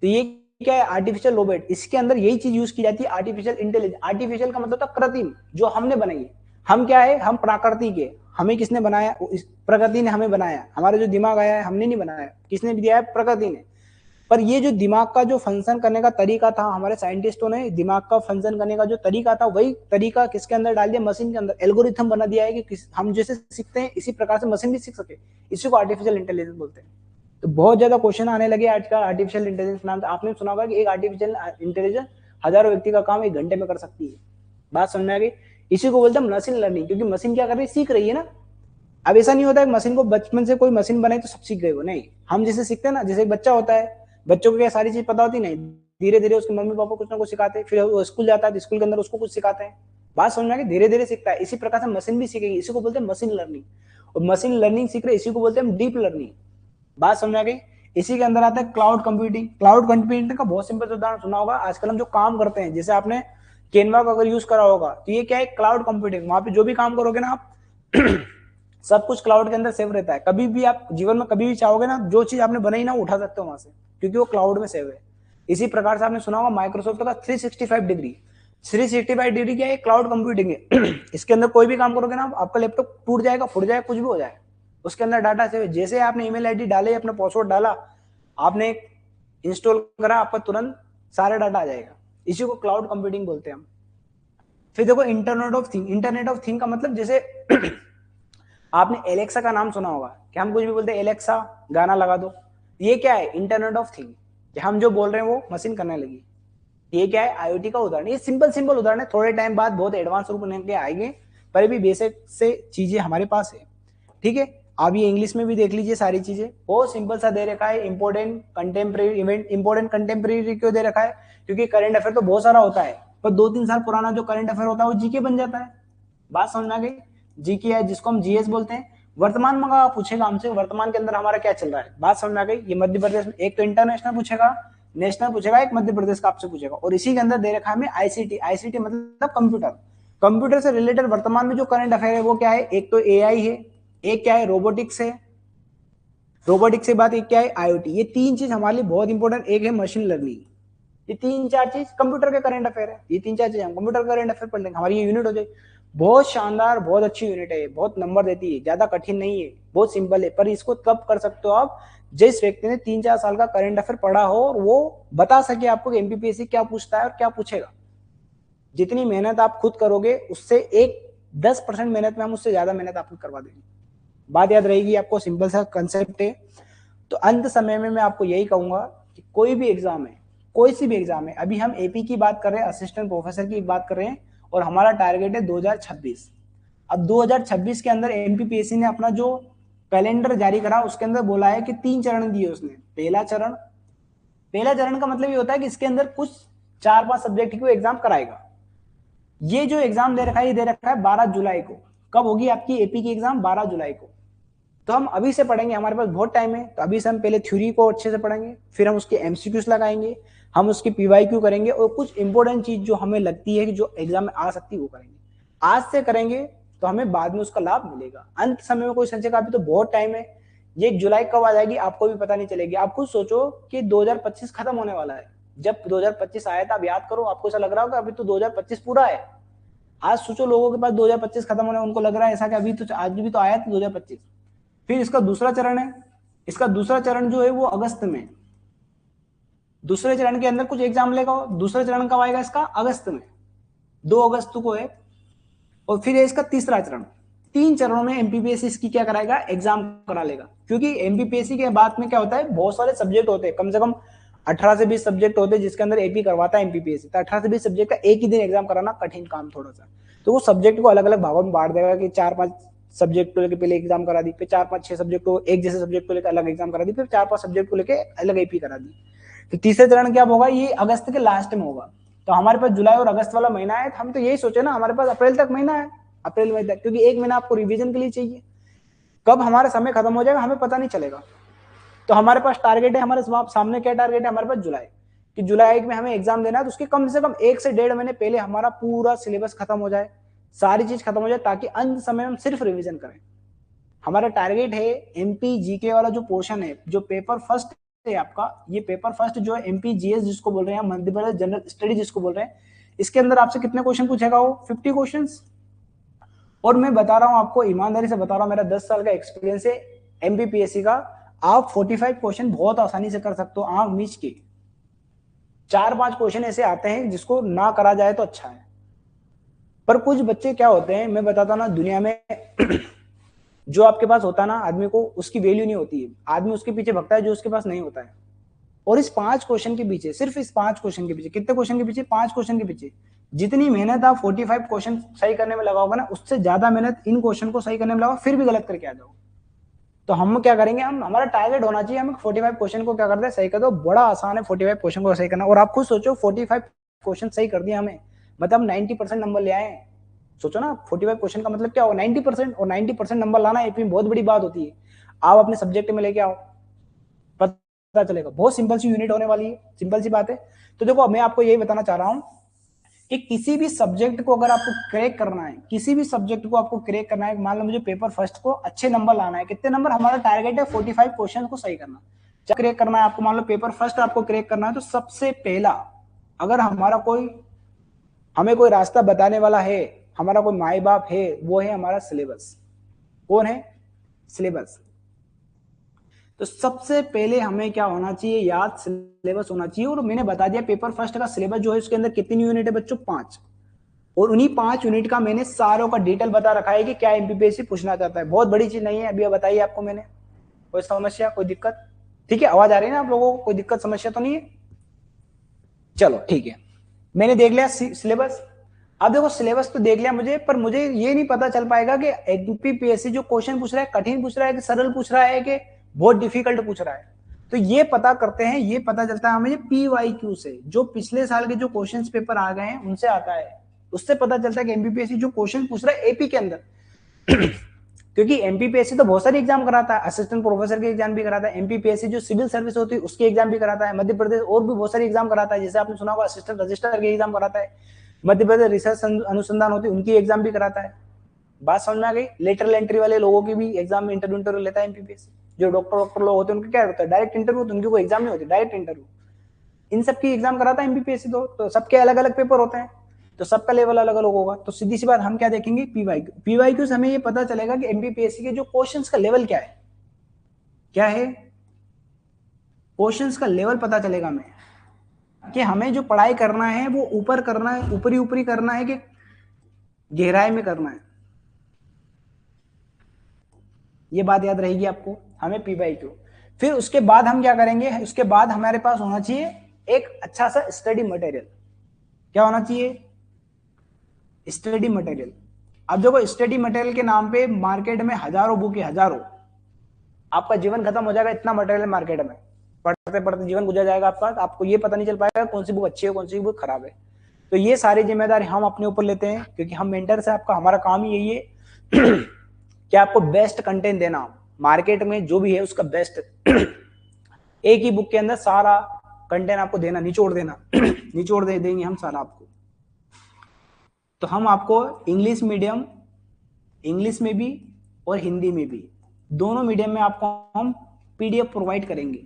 तो ये क्या है, आर्टिफिशियल रोबोट। इसके अंदर यही चीज यूज की जाती है, आर्टिफिशियल इंटेलिजेंस। आर्टिफिशियल का मतलब था कृत्रिम, जो हमने बनाई है। हम क्या है, हम प्राकृतिक है। हमें किसने बनाया, प्रकृति ने हमें बनाया। हमारा जो दिमाग आया है, हमने नहीं बनाया, किसने दिया है, प्रकृति ने। पर ये जो दिमाग का जो फंक्शन करने का तरीका था, हमारे साइंटिस्टों ने दिमाग का फंक्शन करने का जो तरीका था, वही तरीका किसके अंदर डाल दिया, मशीन के अंदर। एल्गोरिथम बना दिया है कि हम जैसे सीखते हैं, इसी प्रकार से मशीन भी सीख सके। इसी को आर्टिफिशियल इंटेलिजेंस बोलते हैं। तो बहुत ज्यादा क्वेश्चन आने लगे आजकल आर्टिफिशियल इंटेलिजेंस नाम से। आपने सुना होगा कि एक आर्टिफिशियल इंटेलिजेंस हजारों व्यक्ति का काम 1 घंटे में कर सकती है। बात समझ में आ गई। इसी को बोलते हैं मशीन लर्निंग, क्योंकि मशीन क्या कर रही है, सीख रही है ना। अब ऐसा नहीं होता है मशीन को बचपन से कोई मशीन बनाई तो सब सीख गए, वो नहीं। हम जैसे सीखते हैं ना, जैसे एक बच्चा होता है, बच्चों को क्या सारी चीज पता होती नहीं, धीरे धीरे उसके मम्मी पापा कुछ ना कुछ सिखाते हैं, फिर वो स्कूल जाता है तो स्कूल के अंदर उसको कुछ सिखाते हैं। बात समझ में आ गई, धीरे धीरे सीखता है। इसी प्रकार से मशीन भी सीखेगी, इसी को बोलते हैं मशीन लर्निंग। और मशीन लर्निंग सीख रहे, इसी को बोलते हैं डीप लर्निंग। बात समझ आ गई। इसी के अंदर आता है क्लाउड कंप्यूटिंग। क्लाउड कंप्यूटिंग का बहुत सिंपल उदाहरण सुना होगा। आजकल हम जो काम करते हैं, जैसे आपने कैनवा का अगर यूज करा होगा, तो ये क्या है, क्लाउड कंप्यूटिंग। वहां पे जो भी काम करोगे ना आप सब कुछ क्लाउड के अंदर सेव रहता है। कभी भी आप जीवन में कभी भी चाहोगे ना, जो चीज आपने बनाई ना, उठा सकते हो वहां से, क्योंकि वो क्लाउड में सेव है। इसी प्रकार से आपने सुना होगा माइक्रोसॉफ्ट का 365 डिग्री। 365 डिग्री क्या है, क्लाउड कंप्यूटिंग है। इसके अंदर कोई भी काम करोगे ना, आपका लैपटॉप टूट जाएगा, फुट जाएगा, कुछ भी हो जाए, उसके अंदर डाटा सेव है। जैसे आपने ईमेल आईडी डाले, अपना पासवर्ड डाला, आपने इंस्टॉल करा, आपका तुरंत सारा डाटा आ जाएगा। इसी को क्लाउड कंप्यूटिंग बोलते हैं हम। फिर देखो internet of thing. Internet of thing का मतलब जैसे आपने एलेक्सा का नाम सुना होगा कि हम कुछ भी बोलते हैं एलेक्सा गाना लगा दो, ये क्या है, इंटरनेट ऑफ थिंग, कि हम जो बोल रहे हैं वो मशीन करने लगी। ये क्या है, आईओटी का उदाहरण। ये सिंपल सिंपल उदाहरण है, थोड़े टाइम बाद बहुत एडवांस रूप में आएंगे, पर भी बेसिक से चीजें हमारे पास है। ठीक है, आप ये इंग्लिश में भी देख लीजिए, सारी चीजें बहुत सिंपल सा दे रखा है। Important contemporary event, important contemporary क्यों दे रखा है, क्योंकि करंट अफेयर तो बहुत सारा होता है, पर 2-3 साल पुराना जो करंट अफेयर होता है वो जीके बन जाता है। बात समझ में आ गई। जीके है जिसको हम जीएस बोलते हैं। वर्तमान में पूछेगा हमसे वर्तमान के अंदर हमारा क्या चल रहा है, बात समझ में आ गई। ये मध्य प्रदेश में एक तो इंटरनेशनल पूछेगा, नेशनल पूछेगा, एक मध्य प्रदेश का आपसे पूछेगा। और इसी के अंदर दे रखा है हमें आईसीटी। आईसीटी मतलब कंप्यूटर। कंप्यूटर से रिलेटेड वर्तमान में जो करंट अफेयर है वो क्या है, एक तो एआई है, एक क्या है रोबोटिक्स है, रोबोटिक्स के बाद एक क्या है आईओटी। ये तीन चीज हमारे लिए बहुत इंपॉर्टेंट, एक है मशीन लर्निंग। ये 3-4 चीज कंप्यूटर के करंट अफेयर है। ये 3-4 चीज हम कंप्यूटर का करंट अफेयर पढ़ लेंगे, हमारी ये यूनिट हो जाए। बहुत शानदार, बहुत अच्छी यूनिट है, बहुत नंबर देती है, ज्यादा कठिन नहीं है, बहुत सिंपल है। पर इसको तब कर सकते हो आप जिस व्यक्ति ने 3-4 साल का करंट अफेयर पढ़ा हो और वो बता सके आपको कि एमपीपीएससी क्या पूछता है और क्या पूछेगा। जितनी मेहनत आप खुद करोगे उससे 10% मेहनत में हम उससे ज्यादा मेहनत आपको करवा देंगे। बात याद रहेगी आपको, सिंपल सा कंसेप्ट है। तो अंत समय में मैं आपको यही कहूंगा कि कोई भी एग्जाम है, कोई सी भी एग्जाम है, अभी हम एपी की बात कर रहे हैं, असिस्टेंट प्रोफेसर की बात कर रहे हैं, और हमारा टारगेट है 2026। अब 2026 के अंदर एमपीपीएससी ने अपना जो कैलेंडर जारी करा उसके अंदर बोला है कि 3 चरण दिए उसने। पहला चरण का मतलब ये होता है कि इसके अंदर कुछ 4-5 सब्जेक्ट को एग्जाम कराएगा। ये जो एग्जाम दे रखा है, ये दे रखा है 12 जुलाई को। कब होगी आपकी एपी की एग्जाम, 12 जुलाई को। तो हम अभी से पढ़ेंगे, हमारे पास बहुत टाइम है, तो अभी से हम पहले थ्योरी को अच्छे से पढ़ेंगे, फिर हम उसके एमसीक्यूज लगाएंगे, हम उसकी पीवाईक्यू करेंगे, और कुछ इंपॉर्टेंट चीज जो हमें लगती है कि जो एग्जाम में आ सकती है वो करेंगे। आज से करेंगे तो हमें बाद में उसका लाभ मिलेगा। अंत समय में कोई संचय का अभी तो बहुत टाइम है। ये जुलाई कब आ जाएगी आपको भी पता नहीं चलेगी। आप खुद सोचो कि 2025 खत्म होने वाला है। जब 2025 आया था, आप याद करो, आपको ऐसा लग रहा होगा अभी तो 2025 पूरा है। आज सोचो लोगों के पास 2025 खत्म होने, उनको लग रहा है ऐसा कि अभी तो आज भी तो आया था 2025। फिर इसका दूसरा चरण है, इसका दूसरा चरण जो है वो अगस्त में। दूसरे चरण के अंदर कुछ एग्जाम लेगा, दूसरा चरण कब आएगा इसका, अगस्त में, 2 अगस्त को है। और फिर है इसका तीसरा चरण। 3 चरणों में एमपीपीएससी इसकी क्या कराएगा, एग्जाम करा लेगा। क्योंकि एमपीपीएससी के बाद में क्या होता है, बहुत सारे सब्जेक्ट होते हैं, कम से कम 18 से 20 सब्जेक्ट होते हैं जिसके अंदर एपी करवाता है एमपीपीएससी। तो 18 से 20 सब्जेक्ट का एक ही दिन एग्जाम कराना कठिन काम थोड़ा सा। तो वो सब्जेक्ट को अलग अलग भागों में बांट देगा कि 4-5 सब्जेक्ट को लेकर पहले एग्जाम करा दी, फिर 4-5-6 सब्जेक्ट को, एक जैसे सब्जेक्ट को लेकर अलग एग्जाम करा दी, फिर 4-5 सब्जेक्ट को लेकर अलग एपी करा दी। तो तीसरे चरण क्या होगा, ये अगस्त के लास्ट में होगा। तो हमारे पास जुलाई और अगस्त वाला महीना है, हम तो यही सोचे ना हमारे पास अप्रैल तक महीना है, अप्रैल मई तक, क्योंकि एक महीना आपको रिवीजन के लिए चाहिए। कब हमारा समय खत्म हो जाएगा हमें पता नहीं चलेगा। तो हमारे पास टारगेट है, हमारे सामने क्या टारगेट है हमारे पास, जुलाई, कि जुलाई में हमें एग्जाम देना है। तो उसके कम से कम 1 से 1.5 महीने पहले हमारा पूरा सिलेबस खत्म हो जाए, सारी चीज खत्म हो जाए, ताकि अंत समय हम सिर्फ रिवीजन करें। हमारा टारगेट है एमपी जीके वाला जो पोर्शन है, जो पेपर फर्स्ट है आपका, ये पेपर फर्स्ट जो है एमपी जीएस जिसको बोल रहे हैं, मध्य प्रदेश जनरल स्टडी जिसको बोल रहे हैं, इसके अंदर आपसे कितने क्वेश्चन पूछेगा वो, 50 क्वेश्चंस। और मैं बता रहा हूं आपको, ईमानदारी से बता रहा हूं, मेरा 10 साल का एक्सपीरियंस है एमपीपीएससी का। आप 45 क्वेश्चन बहुत आसानी से कर सकते हो, आंख मीच के। 4-5 क्वेश्चन ऐसे आते हैं जिसको ना करा जाए तो अच्छा है। पर कुछ बच्चे क्या होते हैं, मैं बताता हूं ना, दुनिया में जो आपके पास होता है ना आदमी को, उसकी वैल्यू नहीं होती है। आदमी उसके पीछे भगता है जो उसके पास नहीं होता है। और इस 5 क्वेश्चन के पीछे, सिर्फ इस 5 क्वेश्चन के पीछे, कितने क्वेश्चन के पीछे, 5 क्वेश्चन के पीछे जितनी मेहनत आप 45 क्वेश्चन सही करने में लगाओगे ना, उससे ज्यादा मेहनत इन क्वेश्चन को सही करने में लगाओ, फिर भी गलत करके आ जाओ। तो हम क्या करेंगे, हम हमारा टारगेट होना चाहिए, हम 45 क्वेश्चन को क्या करते हैं, सही कर दो। बड़ा आसान है 45 क्वेश्चन को सही करना। और आप खुद सोचो 45 क्वेश्चन सही कर दिया हमें, मतलब 90% नंबर ले आए। सोचो ना 45 क्वेश्चन का मतलब क्या होगा, 90%। और 90% नंबर लाना एपी में बहुत बड़ी बात होती है। आप अपने सब्जेक्ट में लेके आओ, पता चलेगा। बहुत सिंपल सी यूनिट होने वाली है, सिंपल सी बात है। तो देखो मैं आपको यही बताना चाह रहा हूं कि किसी भी सब्जेक्ट को अगर आपको क्रैक करना है, किसी भी सब्जेक्ट को आपको क्रैक करना है, मान लो मुझे पेपर फर्स्ट को अच्छे नंबर लाना है, कितने नंबर, हमारा टारगेट है 45 क्वेश्चन को सही करना। जब क्रैक करना है आपको, मान लो पेपर फर्स्ट आपको क्रैक करना है, तो सबसे पहला, अगर हमारा कोई हमें कोई रास्ता बताने वाला है, हमारा कोई माई बाप है, वो है हमारा सिलेबस। कौन है? सिलेबस। तो सबसे पहले हमें क्या होना चाहिए? याद सिलेबस होना चाहिए। और मैंने बता दिया पेपर फर्स्ट का सिलेबस जो है उसके अंदर कितनी यूनिट है बच्चों? 5। और उन्हीं 5 यूनिट का मैंने सारों का डिटेल बता रखा है कि क्या एमपीपीएससी पूछना चाहता है। बहुत बड़ी चीज नहीं है, अभी बताइए आपको मैंने। कोई समस्या, कोई दिक्कत? ठीक है, आवाज आ रही है ना आप लोगों को? कोई दिक्कत समस्या तो नहीं है? चलो ठीक है, मैंने देख लिया सिलेबस। अब देखो सिलेबस तो देख लिया मुझे, पर मुझे ये नहीं पता चल पाएगा कि एमपीपीएससी जो क्वेश्चन पूछ रहा है कठिन पूछ रहा है कि सरल पूछ रहा है कि बहुत डिफिकल्ट पूछ रहा है। तो ये पता करते हैं, ये पता चलता है हमें पीवाईक्यू से, जो पिछले साल के जो क्वेश्चन पेपर आ गए हैं उनसे आता है। उससे पता चलता है कि एमपीपीएससी जो क्वेश्चन पूछ रहा है एपी के अंदर क्योंकि एमपीपीएससी तो बहुत सारे एग्जाम कराता है, असिस्टेंट प्रोफेसर के एग्जाम भी कराता है, एमपीपीएससी जो सिविल सर्विस होती है उसके एग्जाम भी कराता है, मध्य प्रदेश और भी बहुत सारे एग्जाम कराता है, जैसे आपने सुना होगा असिस्टेंट रजिस्ट्रार के एग्जाम कराता है, मध्य प्रदेश रिसर्च अनुसंधान होती है उनकी एग्जाम भी कराता है। बात समझ में आ गई? लेटरल एंट्री वाले लोगों की भी एग्जाम में इंटरव्यू लेता है एमपीपीएससी। जो डॉक्टर लोग होते हैं उनके क्या होता है? डायरेक्ट इंटरव्यू, तो उनकी कोई एग्जाम नहीं होती, डायरेक्ट इंटरव्यू। इन सबकी एग्जाम कराता है एमपीपीएससी। तो सबके अलग अलग पेपर होते हैं, तो सबका लेवल अलग अलग होगा। तो सीधी सी बात, हम क्या देखेंगे? पीवाईक्यू। पीवाईक्यू से हमें ये पता चलेगा कि एमपीपीएससी के जो क्वेश्चंस का लेवल क्या है। क्या है? क्वेश्चंस का लेवल पता चलेगा हमें कि हमें जो पढ़ाई करना है वो ऊपर करना है, ऊपरी ऊपरी करना है कि गहराई में करना है। ये बात याद रहेगी आपको, हमें पीवाईक्यू। फिर उसके बाद हम क्या करेंगे? उसके बाद हमारे पास होना चाहिए एक अच्छा सा स्टडी मटेरियल। क्या होना चाहिए? Study material. अब देखो स्टडी मटेरियल के नाम पे मार्केट में हजारों बुक है, हजारों। आपका जीवन खत्म हो जाएगा, इतना मटेरियल मार्केट में। पढ़ते पढ़ते जीवन गुजर जाएगा आपका, आपको ये पता नहीं चल पाएगा कौन सी बुक अच्छी है कौन सी बुक खराब है। तो ये सारी जिम्मेदारी हम अपने ऊपर लेते हैं, क्योंकि हम मेंटर से आपका हमारा काम ही यही है कि आपको बेस्ट कंटेंट देना, मार्केट में जो भी है उसका बेस्ट एक ही बुक के अंदर सारा कंटेंट आपको देना, निचोड़ देना निचोड़ दे देंगे हम सारा आपको। तो हम आपको इंग्लिश मीडियम, इंग्लिश में भी और हिंदी में भी, दोनों मीडियम में आपको हम पीडीएफ प्रोवाइड करेंगे।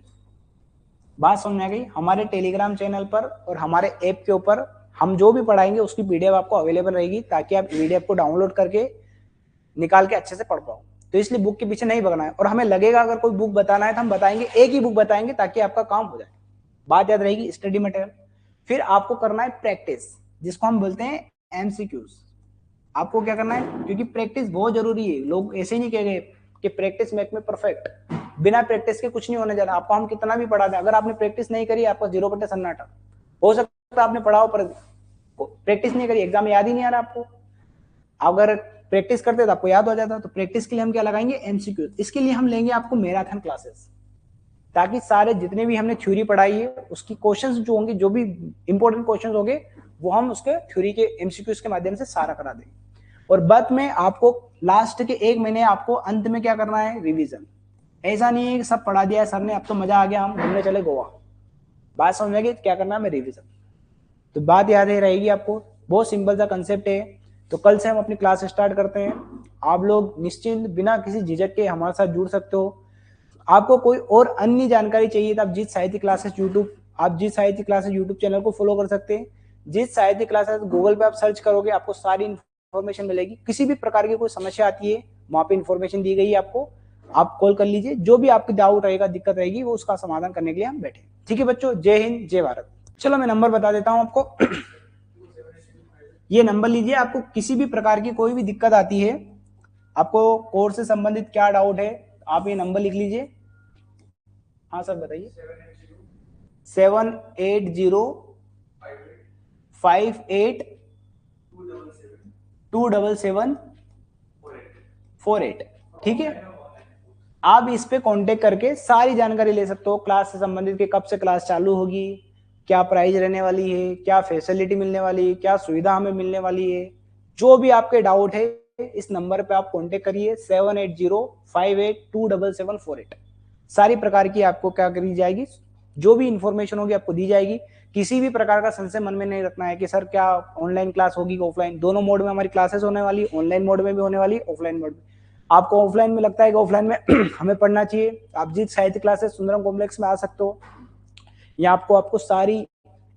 बात समझ में आ गई? हमारे टेलीग्राम चैनल पर और हमारे ऐप के ऊपर हम जो भी पढ़ाएंगे उसकी पीडीएफ आपको अवेलेबल रहेगी, ताकि आप पीडीएफ को डाउनलोड करके निकाल के अच्छे से पढ़ पाओ। तो इसलिए बुक के पीछे नहीं भगना है। और हमें लगेगा अगर कोई बुक बताना है तो हम बताएंगे, एक ही बुक बताएंगे ताकि आपका काम हो जाए। बात याद रहेगी? Study material. फिर आपको करना है प्रैक्टिस, जिसको हम बोलते हैं एमसीक्यूज। आपको क्या करना है? क्योंकि प्रैक्टिस बहुत जरूरी है। लोग ऐसे ही नहीं कह गए कि प्रैक्टिस मेक में परफेक्ट। बिना प्रैक्टिस के कुछ नहीं होने जा रहा। आपको हम कितना भी पढ़ा दें, अगर आपने प्रैक्टिस नहीं करी आपको 0% सन्नाटा। हो सकता है आपने पढ़ाओ पर प्रैक्टिस नहीं करी, एग्जाम में याद ही नहीं आ रहा आपको। अगर प्रैक्टिस करते तो आपको याद हो जाता। तो प्रैक्टिस के लिए हम क्या लगाएंगे? एमसीक्यू। इसके लिए हम लेंगे आपको मैराथन क्लासेस, ताकि सारे जितने भी हमने थ्योरी पढ़ाई है उसकी क्वेश्चंस जो होंगे, जो भी इंपॉर्टेंट क्वेश्चंस होंगे, वो हम उसके थ्योरी के एमसीक्यूज के माध्यम से सारा करा देंगे। और बाद में आपको लास्ट के 1 महीने आपको अंत में क्या करना है? रिवीजन। ऐसा नहीं है कि सब पढ़ा दिया है सर ने, अब तो मजा आ गया, हम घूमने चले गोवा। बात समझ में? क्या करना है? रिवीजन। तो बात याद है रहेगी आपको। बहुत सिंपल सा कंसेप्ट है। तो कल से हम अपनी क्लास स्टार्ट करते हैं। आप लोग निश्चिंत बिना किसी झिझक के हमारे साथ जुड़ सकते हो। आपको कोई और अन्य जानकारी चाहिए तो आप जीत साहित्य क्लासेस यूट्यूब चैनल को फॉलो कर सकते हैं। जीत साहित्य क्लासेस गूगल पे आप सर्च करोगे, आपको सारी इन्फॉर्मेशन मिलेगी। किसी भी प्रकार की कोई समस्या आती है वहां पे इन्फॉर्मेशन दी गई है आपको, आप कॉल कर लीजिए। जो भी आपकी डाउट रहेगा, दिक्कत रहेगी, वो उसका समाधान करने के लिए हम बैठे। ठीक है बच्चों, जय हिंद जय भारत। चलो मैं नंबर बता देता हूं आपको ये नंबर लीजिए। आपको किसी भी प्रकार की कोई भी दिक्कत आती है, आपको कोर्स से संबंधित क्या डाउट है, आप ये नंबर लिख लीजिए। हाँ सर बताइए। 780858274748। ठीक है, आप इस पे कांटेक्ट करके सारी जानकारी ले सकते हो। क्लास से संबंधित कि कब से क्लास चालू होगी, क्या प्राइस रहने वाली है, क्या फैसिलिटी मिलने वाली है, क्या सुविधा हमें मिलने वाली है। जो भी आपके डाउट है इस नंबर पे आप कांटेक्ट करिए 7805827748। सारी प्रकार की आपको क्या करी जाएगी, जो भी इंफॉर्मेशन होगी आपको दी जाएगी। किसी भी प्रकार का संशय मन में नहीं रखना है कि सर क्या ऑनलाइन क्लास होगी कि ऑफलाइन। दोनों मोड में हमारी क्लासेस होने वाली, ऑनलाइन मोड में भी होने वाली, ऑफलाइन मोड में। आपको ऑफलाइन में लगता है कि ऑफलाइन में हमें पढ़ना चाहिए, आप जीत साहित्य क्लासेस सुंदरम कॉम्प्लेक्स में आ सकते हो। यहाँ आपको सारी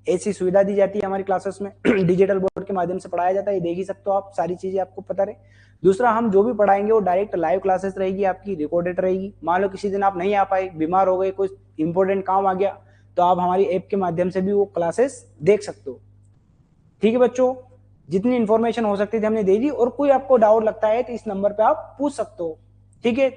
ऐसी सुविधा दी जाती है हमारी क्लासेस में। डिजिटल बोर्ड के माध्यम से पढ़ाया जाता है, ये देख ही सकते हो आप, सारी चीजें आपको पता रहे। दूसरा, हम जो भी पढ़ाएंगे वो डायरेक्ट लाइव क्लासेस रहेगी आपकी, रिकॉर्डेड रहेगी। मान लो किसी दिन आप नहीं आ पाए, बीमार हो गए, कोई इंपॉर्टेंट काम आ गया, तो आप हमारी ऐप के माध्यम से भी वो क्लासेस देख सकते हो। ठीक है बच्चों, जितनी इंफॉर्मेशन हो सकती थी हमने दे दी, और कोई आपको डाउट लगता है तो इस नंबर पे आप पूछ सकते हो। ठीक है,